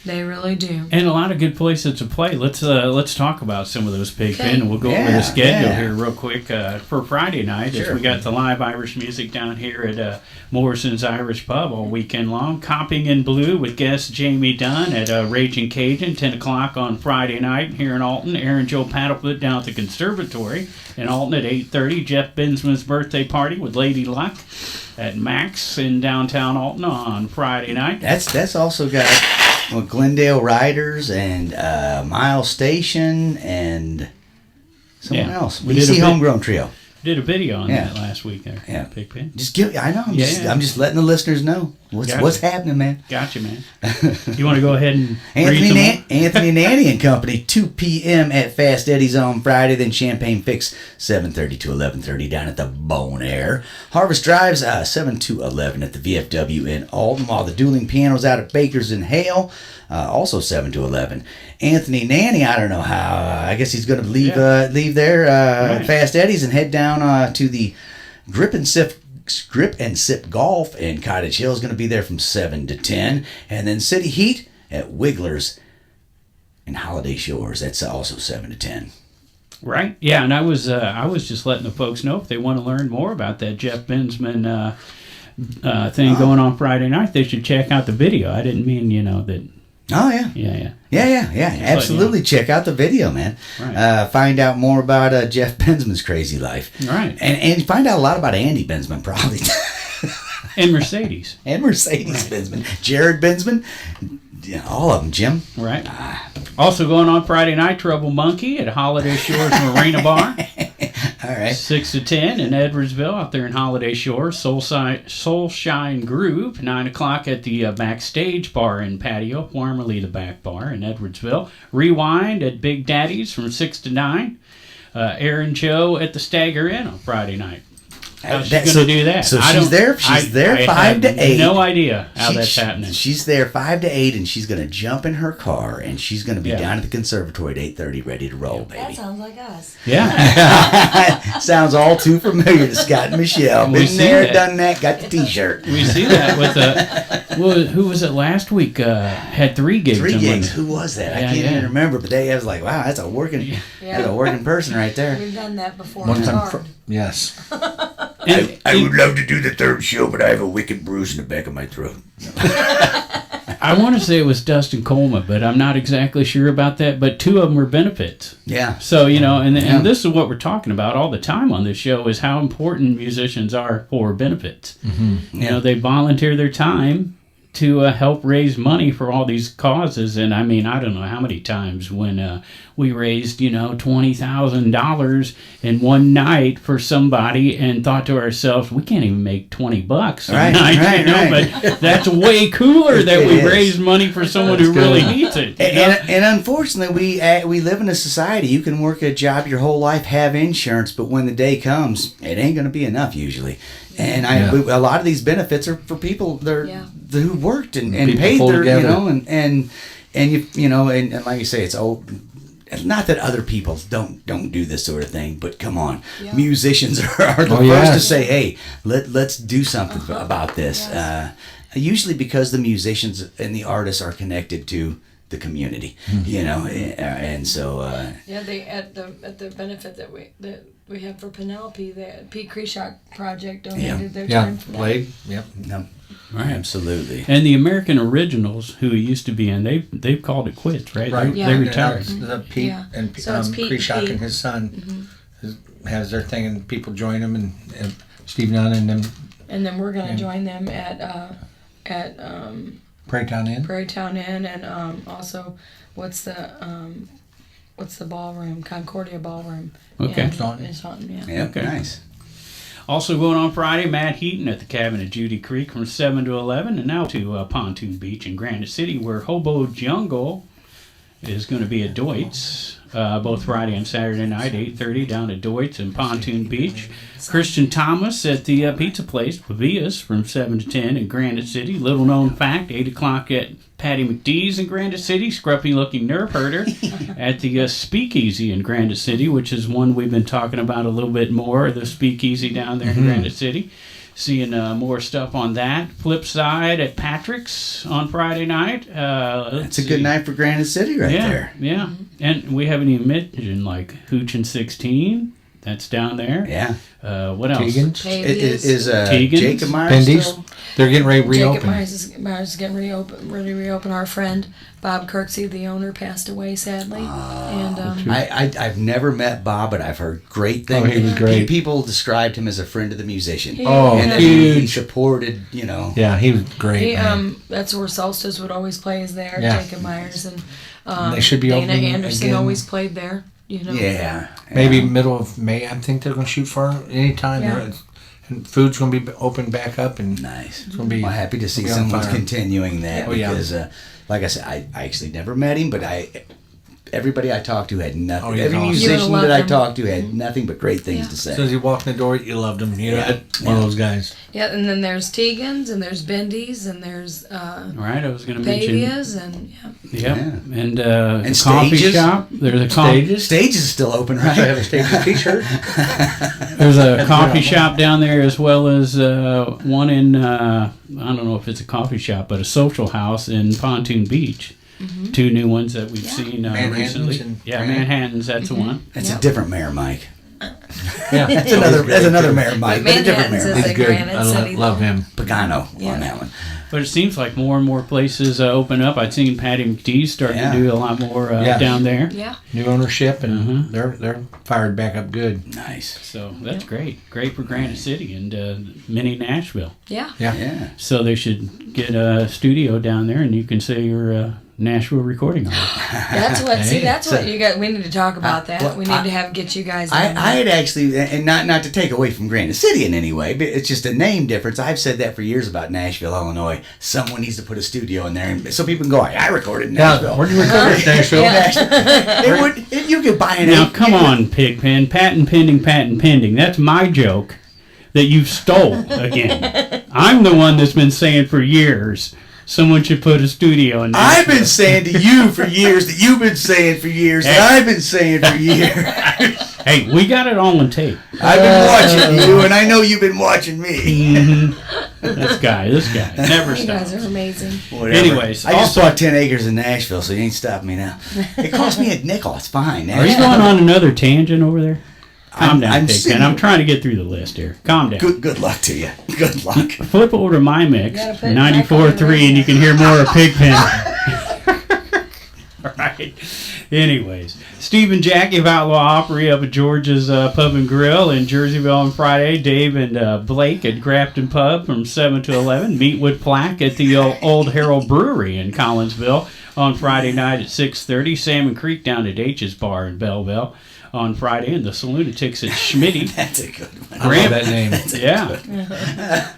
They really do. And a lot of good places to play. Let's talk about some of those, Pigpen. We'll go over Yeah, the schedule yeah. here real quick for Friday night. Sure. We got the live Irish music down here at Morrison's Irish Pub all weekend long. Copping in Blue with guest Jamie Dunn at Raging Cajun, 10 o'clock on Friday night here in Alton. Aaron Joe Paddlefoot down at the Conservatory in Alton at 8:30. Jeff Binsman's birthday party with Lady Luck at Max in downtown Alton on Friday night. That's also got Glendale Riders and Miles Station and someone Yeah. else. We did a BC bit- Homegrown Trio. Did a video on Yeah. that last week there, Yeah. Pigpen. Just give. I know. I'm just letting the listeners know Gotcha. what's happening, man. Gotcha, man. You want to go ahead and read some more? Anthony Nanny and Company, 2 p.m. at Fast Eddie's on Friday. Then Champagne Fix, 7:30 to 11:30 down at the Bone Air. Harvest Drives, 7 to 11 at the VFW in Alton. While the Dueling Pianos out at Baker's in Hale, also 7 to 11. Anthony Nanny, I don't know how. I guess he's going to leave there Right. Fast Eddie's and head down to the Grip and Sip Golf in Cottage Hill. Is going to be there from 7 to 10. And then City Heat at Wiggler's in Holiday Shores. That's also 7 to 10. Right. Yeah, and I was just letting the folks know if they want to learn more about that Jeff Binsman thing going on Friday night, they should check out the video. I didn't mean that. Oh, yeah. Yeah. Absolutely. Check out the video, man. Right. Find out more about Jeff Bensman's crazy life. Right. And find out a lot about Andy Bensman, probably. And Mercedes. And Mercedes Bensman. Jared Bensman. Yeah, all of them, Jim. Right. Also going on Friday night, Trouble Monkey at Holiday Shores Marina Bar. All right. 6 to 10 in Edwardsville out there in Holiday Shores. Soul Shine Groove, 9 o'clock at the Backstage Bar and Patio, formerly the Back Bar in Edwardsville. Rewind at Big Daddy's from 6 to 9. Aaron Joe at the Stagger Inn on Friday night. How's she going to do that? So I she's don't- there I 5 to have 8. No idea how that's happening. She's there 5 to 8, and she's going to jump in her car, and she's going to be down at the conservatory at 8:30, ready to roll, baby. sounds like us. Yeah. Sounds all too familiar to Scott and Michelle. We Been see there, that. done that, got the T-shirt. We see that with who was it last week? Had 3 gigs. 3 in gigs. one. Who was that? I Yeah, can't yeah. even remember. But I was like, wow, that's a working person right there. We've done that before. One time, yes. I would love to do the 3rd show, but I have a wicked bruise in the back of my throat. I want to say it was Dustin Coleman, but I'm not exactly sure about that. But 2 of them were benefits. Yeah. So, and this is what we're talking about all the time on this show is how important musicians are for benefits. Mm-hmm. They volunteer their time to help raise money for all these causes. And I mean, I don't know how many times when we raised, $20,000 in one night for somebody and thought to ourselves, we can't even make $20 a night, right. but that's way cooler that we is. raised money for someone who really needs it. And unfortunately, we live in a society. You can work a job your whole life, have insurance, but when the day comes, it ain't going to be enough usually. And a lot of these benefits are for people who worked and paid pull their, together. and like you say, it's old. Not that other people don't do this sort of thing, but come on, musicians are the first to say, "Hey, let's do something about this." usually because the musicians and the artists are connected to the community, you know, and so they at the benefit that we have for Penelope, the Pete Krishock project donated their time for that. Blade. Yep. no, Right. absolutely. And the American Originals, who he used to be in, they've called it quits, right? Right. They retired. The Pete Yeah. and So it's Pete and Krishock Pete. and his son has their thing, and people join them, and Steve Nunn and them. And then we're gonna join them at Praytown Inn. Prairiestown Inn, and also what's the ballroom? Concordia Ballroom. Okay. In Taunton. Taunton, yeah. Yeah, Okay. nice. Also going on Friday, Matt Heaton at the cabin at Judy Creek from 7 to 11, and now to Pontoon Beach in Granite City, where Hobo Jungle is going to be at Deutz, both Friday and Saturday night, 8:30 down at Deutz and Pontoon Beach. Christian Thomas at the pizza place, Voorhis, from 7 to 10 in Granite City. Little known fact, 8 o'clock at Patty McDee's in Granite City. Scruffy looking nerve herder at the Speakeasy in Granite City, which is one we've been talking about a little bit more, the Speakeasy down there in Granite City. Seeing more stuff on that. Flip side at Patrick's on Friday night. It's a good night for Granite City right there. Yeah. And we haven't even mentioned like Hoochin 16. That's down there. Yeah. What else? Tegan's. Pavies. Is Tegan's? Jacob Myers Pendy's. still? They're getting ready to Jacob reopen. Myers is getting ready to reopen. Our friend Bob Kirksey, the owner, passed away sadly, and I've never met Bob, but I've heard great things. Oh, he was great. People described him as a friend of the musician. Oh, and that he huge. supported, you know. Yeah, he was great. he man. that's where Solstice would always play is there. Yeah. Jacob Myers and They should be Dana opening Anderson again. always played there. You know. Yeah. Maybe middle of May, I think they're going to shoot for anytime. Yeah. And food's going to be open back up, and Nice. it's going to be. Well, happy to see be on someone's fire. continuing that Oh, yeah. because, like I said, I actually never met him, but everybody I talked to had nothing. Oh, he's Every awesome. You musician would've that I loved him. talked to had nothing but great things Yeah. to As say. soon as you walk in the door, you loved him. You know, Yeah. one of those guys. Yeah, and then there's Tegan's, and there's Bendy's, and there's Right, I was going to mention. Pavia's, and Yeah. Yeah. And And the coffee Stages. shop. There's a coffee. Stages. Stage is still open, I have a right? Stages t-shirt. There's a coffee shop down there as well as one in I don't know if it's a coffee shop, but a social house in Pontoon Beach. Two new ones that we've seen Manhattan's recently. and Yeah, Granite. Manhattan's. That's the one. That's Yep. a different mayor, Mike. Yeah, That's another mayor, Mike, but a different Manhattan's mayor. is Mike. a Good. Granite I City. love him. Pagano Yeah. on that one. But it seems like more and more places open up. I'd seen Patty McDee's starting Yeah. to do a lot more Yeah. down there. Yeah. New ownership, and they're fired back up good. Nice. So that's great. Great for Granite City and mini Nashville. Yeah. Yeah. Yeah. So they should get a studio down there, and you can say you're Nashville recording artist. That's what. See, that's So- what you got. We need to talk about that. well, we need to get you guys. I on had actually, and not to take away from Granite City in any way, but it's just a name difference. I've said that for years about Nashville, Illinois. Someone needs to put a studio in there, and so people can go, I recorded in Now, Nashville. where'd you record it, Nashville? You could buy an Now, come on, Pigpen. Patent pending. That's my joke that you stole again. I'm the one that's been saying for years someone should put a studio in there. I've been saying to you for years that you've been saying for years that I've been saying for years. Hey, we got it all on tape. I've been watching you, and I know you've been watching me. This guy, never You guys stops. are amazing. Whatever. Anyways, I just also- bought 10 acres in Nashville, so you ain't stopping me now. It cost me a nickel. It's fine. Are you going on another tangent over there? Calm down, I'm Pigpen. sitting- I'm trying to get through the list here. Calm down. Good luck to you. Good luck. Flip over to my mix, You gotta put it 94.3, and you can hear more of Pigpen. All right. Anyways, Steve and Jackie of Outlaw Opry up at George's Pub and Grill in Jerseyville on Friday. Dave and Blake at Grafton Pub from 7 to 11. Meatwood Plaque at the Old Harold Brewery in Collinsville on Friday night at 6:30. Salmon Creek down at H's Bar in Belleville on Friday. And the Lunatics at Schmitty. That's a good one. I love that name. Yeah.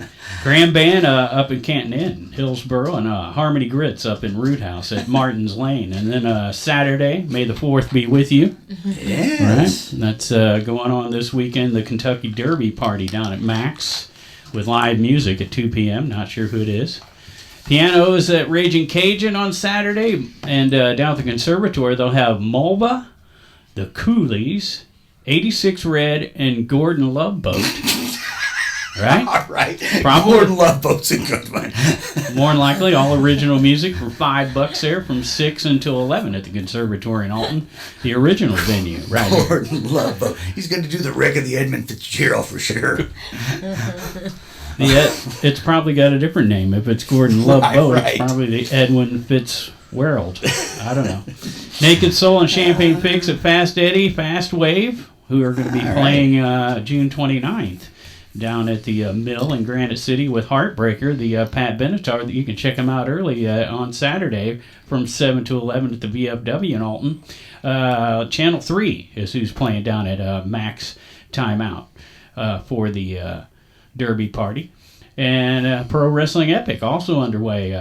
Grand Band up in Canton Inn, Hillsboro, and Harmony Grits up in Root House at Martin's Lane. And then Saturday, May the 4th be with you. Yes. Right? That's going on this weekend, the Kentucky Derby party down at Max with live music at 2 p.m. Not sure who it is. Pianos at Raging Cajun on Saturday. And down at the Conservatory, they'll have Mulva, the Coolies, 86 Red, and Gordon Love Boat. Right? All right. Probably. Gordon Love Boat's a good one. More than likely, all original music for $5 there from 6 until 11 at the Conservatory in Alton, the original venue, right here. Gordon Love Boat. He's going to do the wreck of the Edmund Fitzgerald for sure. It's probably got a different name. If it's Gordon Love Boat, right. it's probably the Edwin Fitzgerald. I don't know. Naked Soul and Champagne Fix at Fast Eddie, Fast Wave, who are going to be playing June 29th. Down at the Mill in Granite City with Heartbreaker, the Pat Benatar. You can check them out early on Saturday from 7 to 11 at the VFW in Alton. Channel 3 is who's playing down at Max Timeout for the Derby Party. And Pro Wrestling Epic also underway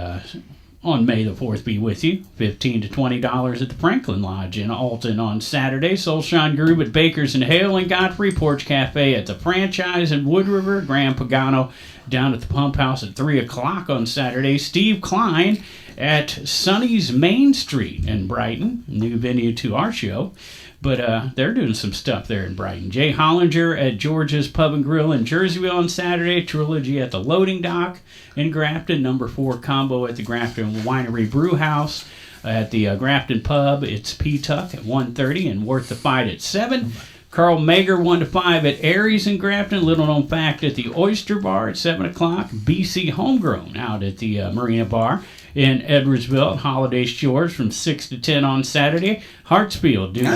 on May the 4th be with you. $15 to $20 at the Franklin Lodge in Alton on Saturday. Soulshine Groove at Bakers and Hale and Godfrey. Porch Cafe at the Franchise in Wood River. Graham Pagano down at the Pump House at 3 o'clock on Saturday. Steve Klein at Sonny's Main Street in Brighton. New venue to our show. But they're doing some stuff there in Brighton. Jay Hollinger at George's Pub and Grill in Jerseyville on Saturday. Trilogy at the Loading Dock in Grafton. Number 4 combo at the Grafton Winery Brew House. At the Grafton Pub, it's P-Tuck at 1:30 and Worth the Fight at 7. Carl Mager 1 to 5 at Aries in Grafton. Little known fact at the Oyster Bar at 7 o'clock. BC Homegrown out at the Marina Bar in Edwardsville. Holiday Shores from 6 to 10 on Saturday. Hartsfield doing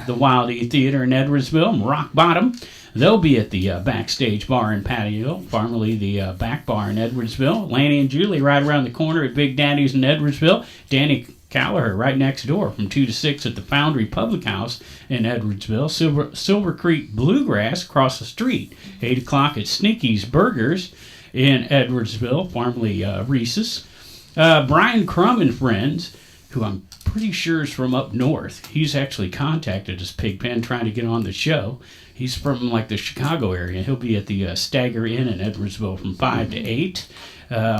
the Wild E Theater in Edwardsville. Rock Bottom, they'll be at the Backstage Bar in Patio, formerly the Back Bar in Edwardsville. Lanny and Julie right around the corner at Big Daddy's in Edwardsville. Danny Callagher right next door from 2 to 6 at the Foundry Public House in Edwardsville. Silver Creek Bluegrass across the street. 8 o'clock at Sneaky's Burgers in Edwardsville, formerly Reese's. Brian Crum and Friends, who I'm pretty sure is from up north. He's actually contacted us, Pigpen, trying to get on the show. He's from like the Chicago area. He'll be at the Stagger Inn in Edwardsville from 5 to 8.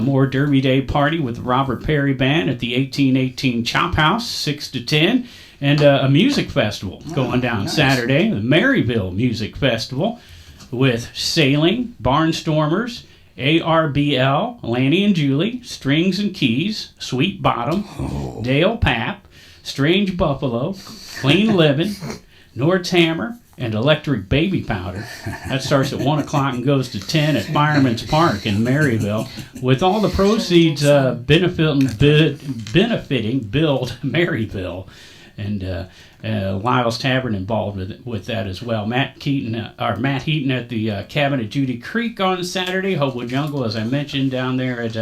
More Derby Day party with the Robert Perry Band at the 1818 Chop House, 6 to 10. And a music festival going down Saturday, the Maryville Music Festival with Sailing, Barnstormers, ARBL, Lanny and Julie, Strings and Keys, Sweet Bottom, Dale Papp, Strange Buffalo, Clean Living, Nord's Hammer, and Electric Baby Powder. That starts at 1 o'clock and goes to 10 at Fireman's Park in Maryville, with all the proceeds benefiting Build Maryville. And Lyle's Tavern involved with that as well. Matt Heaton at the Cabin at Judy Creek on Saturday. Hopewood Jungle, as I mentioned, down there at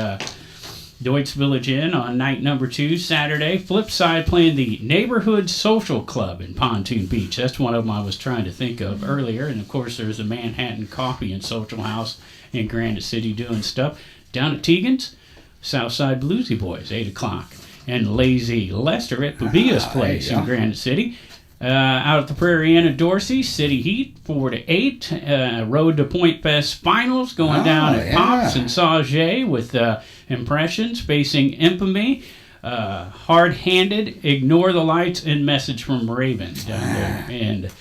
Deutz Village Inn on night number 2 Saturday. Flipside playing the Neighborhood Social Club in Pontoon Beach. That's one of them I was trying to think of earlier. And of course, there's the Manhattan Coffee and Social House in Granite City doing stuff. Down at Tegan's, Southside Bluesy Boys, 8 o'clock. And Lazy Lester at Pavia's Place in Granite City. Out at the Prairie Inn at Dorsey, City Heat, 4 to 8. Road to Point Fest Finals going down at Pops and Sauget with Impressions facing Infamy. Hard-Handed, Ignore the Lights, and Message from Raven down there. And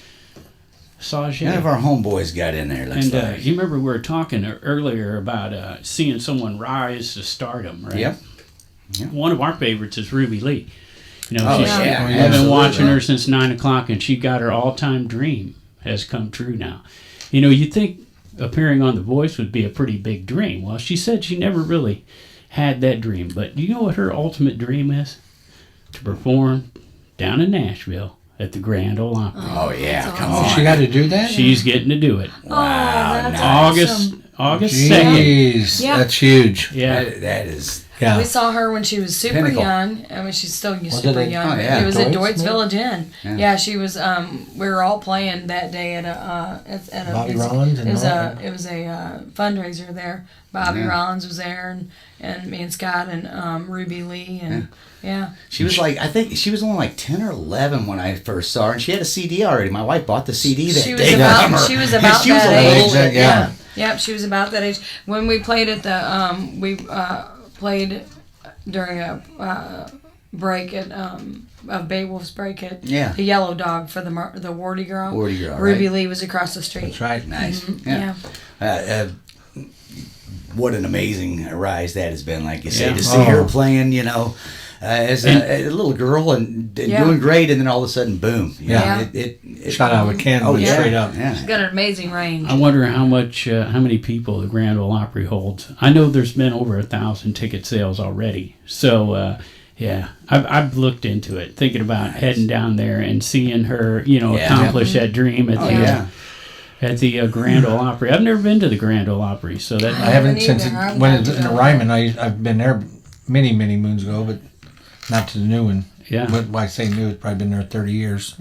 Sauget. None of our homeboys got in there, looks like. You remember we were talking earlier about seeing someone rise to stardom, right? Yep. One of our favorites is Ruby Lee. You know, I've I've been watching her since 9 o'clock, and she got her all-time dream has come true now. You know, you'd think appearing on The Voice would be a pretty big dream. Well, she said she never really had that dream. But do you know what her ultimate dream is? To perform down in Nashville at the Grand Ole Opry. Oh, yeah, come on. She got to do that? She's getting to do it. Wow. That's August 2nd. Jeez, Yeah. that's huge. Yeah. That is... Yeah. We saw her when she was super Pinnacle. young. I mean, she's still Was super it at- young. oh, yeah, It was at Deutz, Deutz maybe? Village Inn. Yeah. Yeah, she was. We were all playing that day at a Bobby it was- Rollins and It was all? it was a fundraiser there. Bobby Rollins was there, and me and Scott and Ruby Lee and She was like, I think she was only like 10 or 11 when I first saw her, and she had a CD already. My wife bought the CD that She was day. about she was about She was that a age. little- yeah. Yep, she was about that age. When we played at the we played during a break at of Beowulf's break at the Yellow Dog for the Wardy Girl. Wardy Girl, Ruby right. Lee was across the street. That's right. Nice. Yeah. what an amazing rise that has been. Like you say, Yeah. to see her playing, as a little girl and doing great, and then all of a sudden, boom! It Shot out of a cannon, straight up. Yeah. She's got an amazing range. I wonder how many people the Grand Ole Opry holds. I know there's been over 1,000 ticket sales already. So, I've looked into it, thinking about heading down there and seeing her, accomplish that dream at the Grand Ole Opry. I've never been to the Grand Ole Opry, so that I haven't since when it was in Ryman. I've been there many moons ago, but not to the new one. Yeah. But when I say new, it's probably been there 30 years.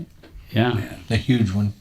yeah. The huge one.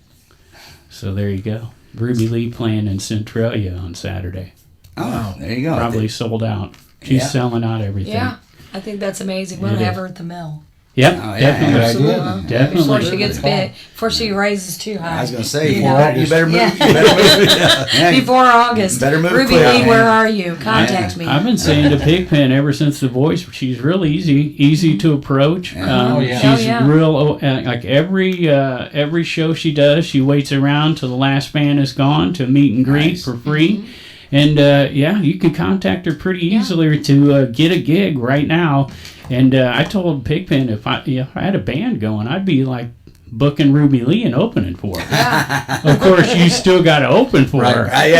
So there you go. Ruby Lee playing in Centralia on Saturday. Oh, there you go. Probably sold out. She's selling out everything. Yeah, I think that's amazing. We'll have her at the mill. Yep, Oh, yeah. definitely. Absolutely. Definitely. Before she gets big, before she raises too high. I was gonna say, Before you better move. Yeah. You better move. Yeah. Before August. Better move Ruby quick, Lee, man. where are you? Contact me. I've been saying to Pigpen ever since The Voice, she's real easy to approach. Oh, yeah. She's Oh, yeah. real, like every show she does, she waits around till the last band is gone to meet and greet Nice. for free. And you can contact her pretty easily to get a gig right now. And I told Pigpen if I had a band going, I'd be like booking Ruby Lee and opening for her. Of course, you still got to open for her. I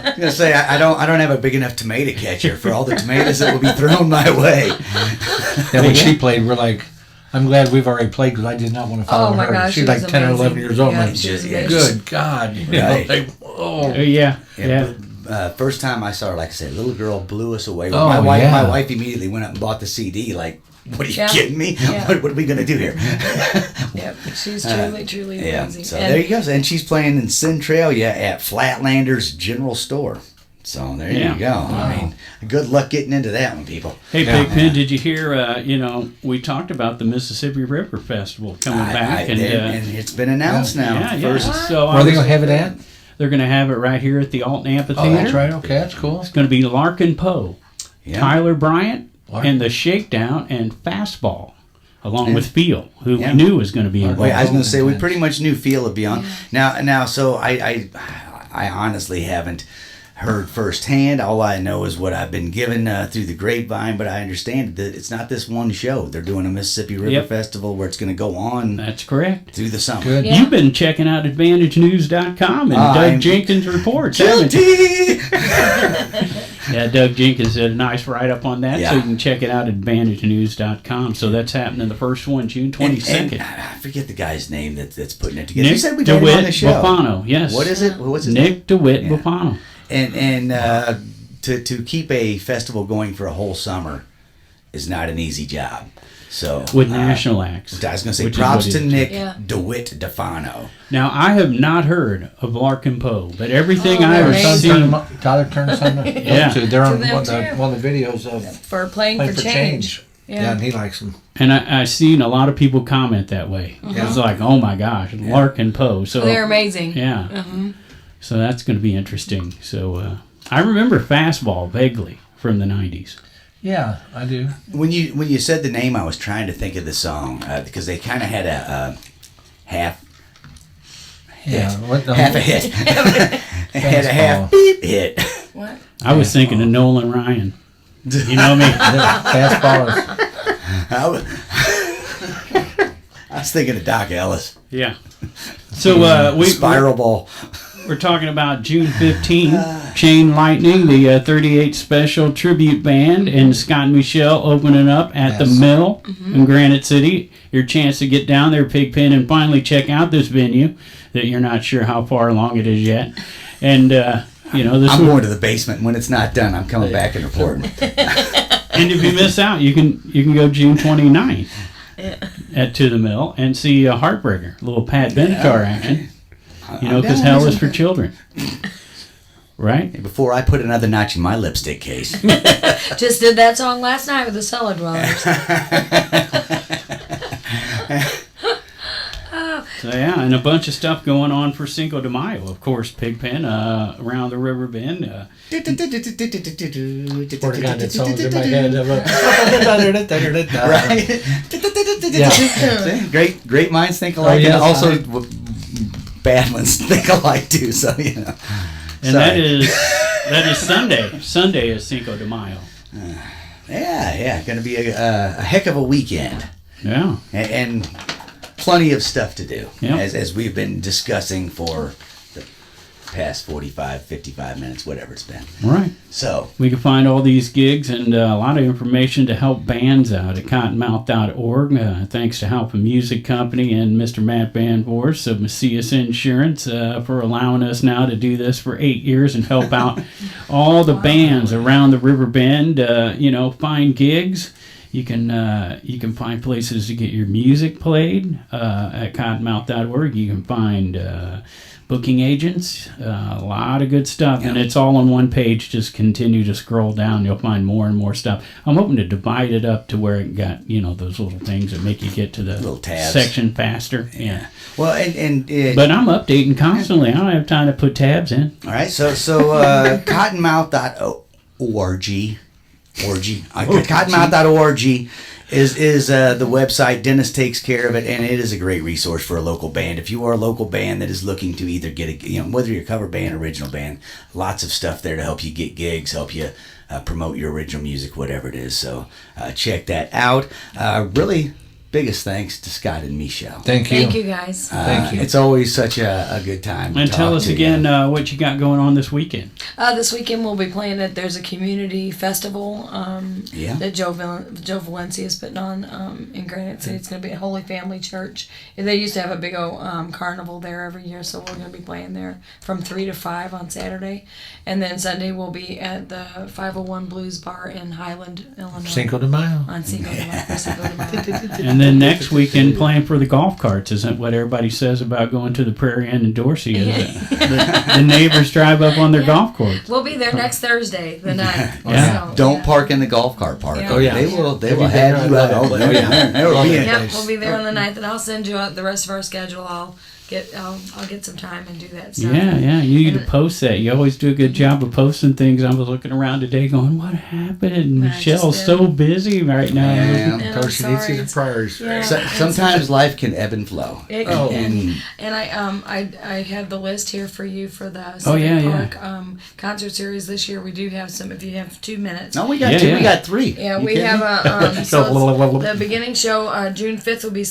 was gonna say I don't have a big enough tomato catcher for all the tomatoes that will be thrown my way. Yeah, when she played, we're like, I'm glad we've already played because I did not want to follow Oh, my her. gosh, She's she like was 10 or amazing. 11 years old. Yeah, I'm like, she was amazing. good God. Right. Like, oh. Yeah. First time I saw her, like I said, little girl blew us away. Oh, my yeah. wife immediately went up and bought the CD. Like, what are you Yeah. kidding me? Yeah. What are we gonna do here? Yep, she's truly Yeah. amazing. So And there you go. And she's playing in Centralia at Flatlanders General Store. So there you go. I mean, good luck getting into that one, people. Hey, Yeah. Pigpen, did you hear, we talked about the Mississippi River Festival coming back. and it's been announced now. Yeah. First, So Where are they going to have it at? They're going to have it right here at the Alton Amphitheater. Oh, that's right. Okay, that's cool. It's going to be Larkin Poe, yeah. Tyler Bryant, Larkin. and the Shakedown and Fastball, along with Feel, who Yeah. we knew was going to be involved. Wait, I was going to say we pretty much knew Feel would be on. Now, so I honestly haven't heard firsthand. All I know is what I've been given through the grapevine, but I understand that it's not this one show. They're doing a Mississippi River Yep. Festival where it's going to go on That's correct. through the summer. Good. Yeah. You've been checking out AdvantageNews.com and I'm Doug Jenkins reports, haven't you? Guilty! Yeah, Doug Jenkins did a nice write-up on that, so Yeah. you can check it out at AdvantageNews.com. So that's happening the first one, June 22nd. And I forget the guy's name that's putting it together. Nick You said we had him on DeWitt the show. Bufano, yes. What is it? What's his Nick DeWitt Yeah. Bufano. name? And to keep a festival going for a whole summer is not an easy job. So With national acts. I was going to say which is props what to it is. Nick Yeah. DeWitt Defano. Now, I have not heard of Larkin Poe, but everything Oh, I've amazing. seen... Tyler turned something. Yeah. They're on To them, one of too. the videos of for playing Play for change. Yeah, and he likes them. And I seen a lot of people comment that way. It's like, oh my gosh, Larkin Poe. So They're amazing. yeah. So that's going to be interesting. So I remember Fastball vaguely from the 90s. Yeah, I do. When you said the name, I was trying to think of the song because they kind of had a half Yeah, what the half a hit. It had a half beep hit. What? I was thinking of Nolan Ryan. You know me? fastball is I was thinking of Doc Ellis. Yeah. So Spiral Ball. we're talking about June 15th, Chain Lightning, the 38 Special Tribute Band, and Scott and Mechelle opening up at the Yes. Mill in Granite City. Your chance to get down there, Pigpen, and finally check out this venue that you're not sure how far along it is yet. And, this I'm going to the basement. When it's not done, I'm coming back and reporting. and if you miss out, you can go June 29th to the Mill and see a Heartbreaker, a little Pat Benatar action. Because down hell with is for children. Right? Before I put another notch in my lipstick case. Just did that song last night with the Cellar Dwellers. So yeah, and a bunch of stuff going on for Cinco de Mayo. Of course, Pigpen, around the river bend. Swear to God, that song's in my head. Right? Great minds think alike, yes, and also bad ones think alike too. So And that is That is Sunday. Sunday is Cinco de Mayo. Yeah. Going to be a heck of a weekend. Yeah. And plenty of stuff to do, Yep. as we've been discussing for the past 45, 55 minutes, whatever it's been. Right. So We can find all these gigs and a lot of information to help bands out at cottonmouth.org. Thanks to Halpin Music Company and Mr. Matt Van Voorhis of Macias Insurance for allowing us now to do this for 8 years and help out all the bands around the River Bend. Find gigs. You can find places to get your music played at cottonmouth.org. You can find booking agents, a lot of good stuff, and it's all on one page. Just continue to scroll down, you'll find more and more stuff. I'm hoping to divide it up to where it got those little things that make you get to the little tabs section faster. Yeah. Well, But I'm updating constantly. I don't have time to put tabs in. all right. So cottonmouth.org. Cottonmouth.org is the website. Dennis takes care of it, and it is a great resource for a local band. If you are a local band that is looking to either get whether you're a cover band, original band, lots of stuff there to help you get gigs, help you promote your original music, whatever it is. So check that out. Really, biggest thanks to Scott and Mechelle. Thank you. Thank you, guys. Thank you. It's always such a good time. And to tell talk us to again you. what you got going on this weekend. This weekend we'll be playing at, there's a community festival that Joe Valencia is putting on in Granite City. It's going to be at Holy Family Church. And they used to have a big old carnival there every year, so we're going to be playing there from 3 to 5 on Saturday. And then Sunday we'll be at the 501 Blues Bar in Highland, Illinois. Cinco de Mayo. On Cinco de Mayo. And then next weekend playing for the golf carts. Isn't what everybody says about going to the Prairie Inn in Dorsey? Is the neighbors drive up on their golf courts. We'll be there next Thursday, the 9th. Yeah. So, Don't park in the golf cart park. Yeah. Oh, yeah. They will Have you have been you there? out. Oh, Oh, yeah. They'll be in. Yep, we'll be there on the 9th, and I'll send you out the rest of our schedule. I'll get some time and do that stuff. Yeah. You need to post that. You always do a good job of posting things. I was looking around today going, what happened? I just Michelle's did. so busy right now. Yeah. And Of I'm course, she needs sorry. to see the priorities. Yeah. Sometimes life can ebb and flow. It- Oh. and I have the list here for you for the yeah, Civic Park concert series this year. We do have some. If you have 2 minutes. No, we got Yeah, two. yeah. We got three. Yeah, You we kidding have me? a the beginning show. June 5th will be.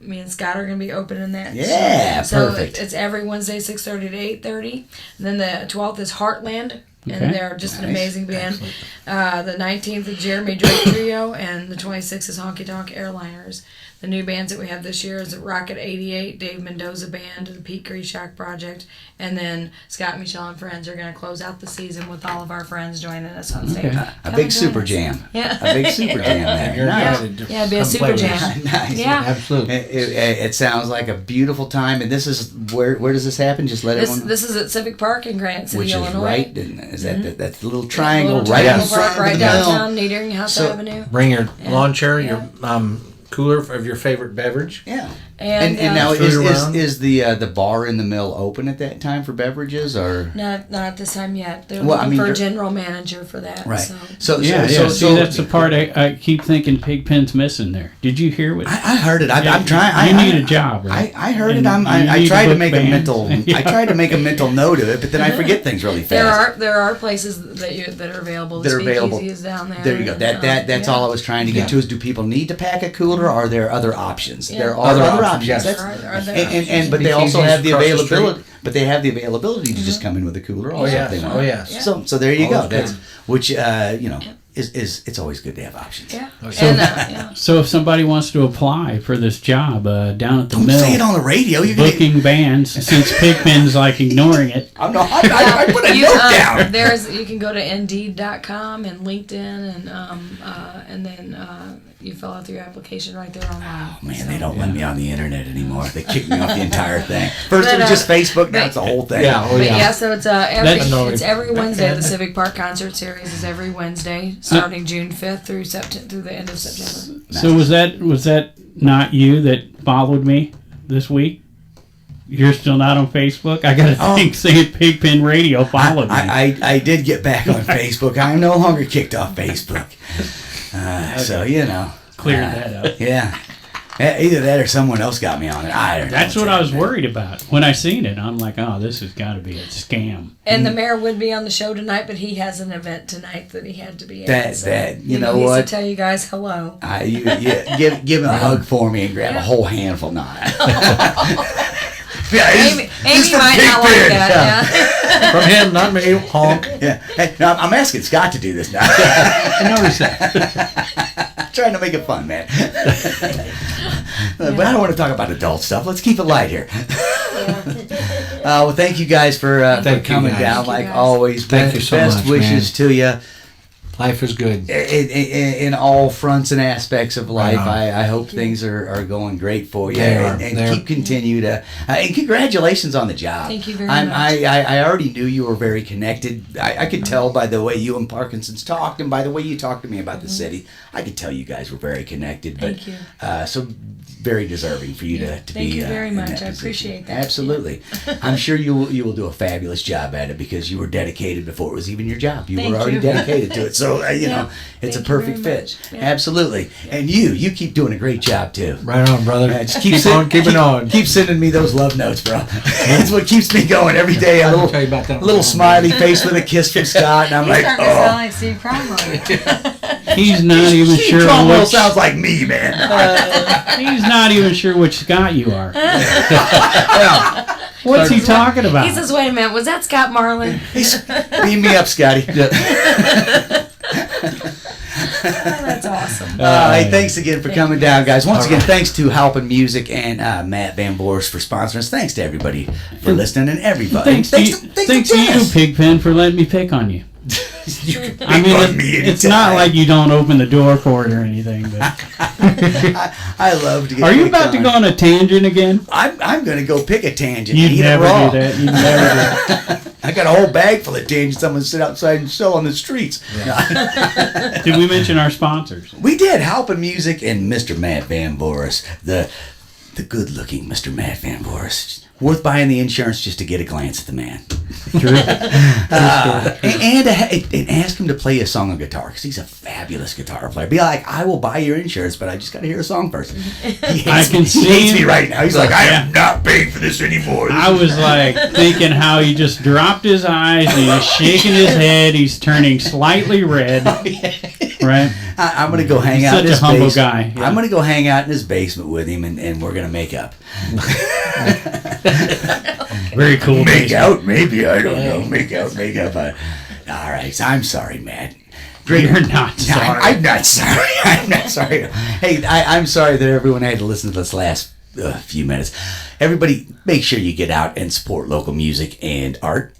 Me and Scott are going to be opening that. Yeah, so perfect. It's every Wednesday, 6:30 to 8:30. And then the 12th is Heartland. Okay. And they're just an Nice. amazing band. The 19th is Jeremy Drake Trio, and the 26th is Honky Tonk Airliners. The new bands that we have this year is the Rocket 88, Dave Mendoza Band, the Pete Grishak Project, and then Scott, Mechelle, and Friends are going to close out the season with all of our friends joining us on stage. Okay. A Come big and join super us. jam. Yeah. A big super jam there. You're Nice. invited to Yeah, it'd be a come super play with jam. us. Nice. Yeah. Absolutely. It sounds like a beautiful time, and this is where does this happen? Just let everyone. This is at Civic Park in Granite City, Which is Illinois. right. Is that the little triangle Little right in triangle front park, of right the mill? downtown, Needering House So- Avenue. Bring your Yeah. lawn chair, Yeah. your cooler of your favorite beverage. Yeah. And, And now Food around? is the bar in the mill open at that time for beverages or? not this time yet. They're Well, I looking mean, for a they're- general manager for that. Right. So. Yeah, see, that's the part I keep thinking Pigpen's missing there. Did you hear what? I heard it. Yeah, I'm trying. you I need a job, right? I heard And it. you I need tried to book make bands. a mental. Yeah. I tried to make a mental note of it, but then I forget things really fast. There are places that are available. The That are available. Speakeasy is down there. There you go. That's all I was trying to get to. Is do people need to pack a cooler? Or are there other options? Yeah. There are other options. Yes. That's- Are there but they also Speakeasies have the across the availability. But they have the availability to just come in with a cooler. Also, yes. if they want. Oh, yes. So there you go. Always good. That's which is it's always good to have options. Yeah. So- And, yeah. So if somebody wants to apply for this job down at the Don't mill, say it on the radio. You're gonna. booking bands, since Pigpen's like ignoring it. I'm not. I put a note down. You can go to Indeed.com and LinkedIn and then you fill out your application right there online. Oh, man, So- they don't let me on the internet anymore. They kicked me off the entire thing. First it But, was just Facebook, now it's the whole thing. Yeah. Oh, But yeah. yeah, so it's That's- it's every Wednesday. The Civic Park Concert Series is every Wednesday, starting June 5th through the end of September. So was that not you that followed me this week? You're still not on Facebook? I got a thing saying Pigpen Radio followed me. I did get back on Facebook. I'm no longer kicked off Facebook. So, Clear that up. Yeah. Either that or someone else got me on it. I don't know. That's what I was worried about when I seen it. I'm like, oh, this has got to be a scam. And the mayor would be on the show tonight, but he has an event tonight that he had to be at. You know he needs what? to tell you guys hello. Give him a hug for me and grab a whole handful. Amy might not like that. Yeah. From him, not me. Honk. Yeah. Hey, now, I'm asking Scott to do this now. I noticed that. Trying to make it fun, man. But I don't want to talk about adult stuff. Let's keep it light here. Well, thank you guys for coming down, like always. Thank you so Best much, wishes to you. Life is good. In all fronts and aspects of life, Right I hope things are going great for you. They are. And continue to. And congratulations on the job. Thank you very much. I already knew you were very connected. I could tell by the way you and Parkinson's talked and by the way you talked to me about the city. I could tell you guys were very connected. Thank you. So very deserving for you to Thank be. you very in much. that I position. appreciate that. Absolutely. I'm sure you will do a fabulous job at it because you were dedicated before it was even your job. You Thank were already you. dedicated to it. So it's Yeah. a Thank you perfect very fit. much. Yeah. Absolutely. And you keep doing a great job too. Right on, brother. Just keep on keeping on. Keep sending me those love notes, bro. That's what keeps me going every day. A I'll tell you about that. little smiley face with a kiss from Scott, and I'm like, Starting to sound oh. like Steve Cromwell. He's not even Steve sure Cromwell which. sounds like me, man. He's not even sure which Scott you are. What's he talking about? He says, wait a minute, was that Scott Marlin? Beam me up, Scotty. That's awesome. Hey, thanks again for coming down, guys. Once again, thanks to Halpin Music and Matt Van Boris for sponsoring us. Thanks to everybody for listening and everybody. Thanks to you, Pigpen, for letting me pick on you. I mean, it's not like you don't open the door for it or anything. But I love to get are you picked about to on. go on a tangent again? I'm going to go pick a tangent. You'd and eat never it raw. do that. You'd never do I got a whole bag full of tangents I'm going to sit outside and sell on the streets. that. Did we mention our sponsors? We did. Halpin Music and Mr. Matt Van Boris. The good-looking Mr. Matt Van Boris. Worth buying the insurance just to get a glance at the man. And ask him to play a song on guitar because he's a fabulous guitar player. Be like, I will buy your insurance, but I just got to hear a song first. He hates me right now. He's like, I am not paying for this anymore. I was like thinking how he just dropped his eyes and he's shaking his head. He's turning slightly red. Right? I'm going to go hang He's out in such a his humble basement. guy, yeah. I'm going to go hang out in his basement with him, and we're going to make up. Very cool. Make out? Maybe. I don't know. Make up. All right. So I'm sorry, Matt. You're not sorry. I'm not sorry. I'm not sorry. Hey, I'm sorry that everyone had to listen to this last few minutes. Everybody, make sure you get out and support local music and art.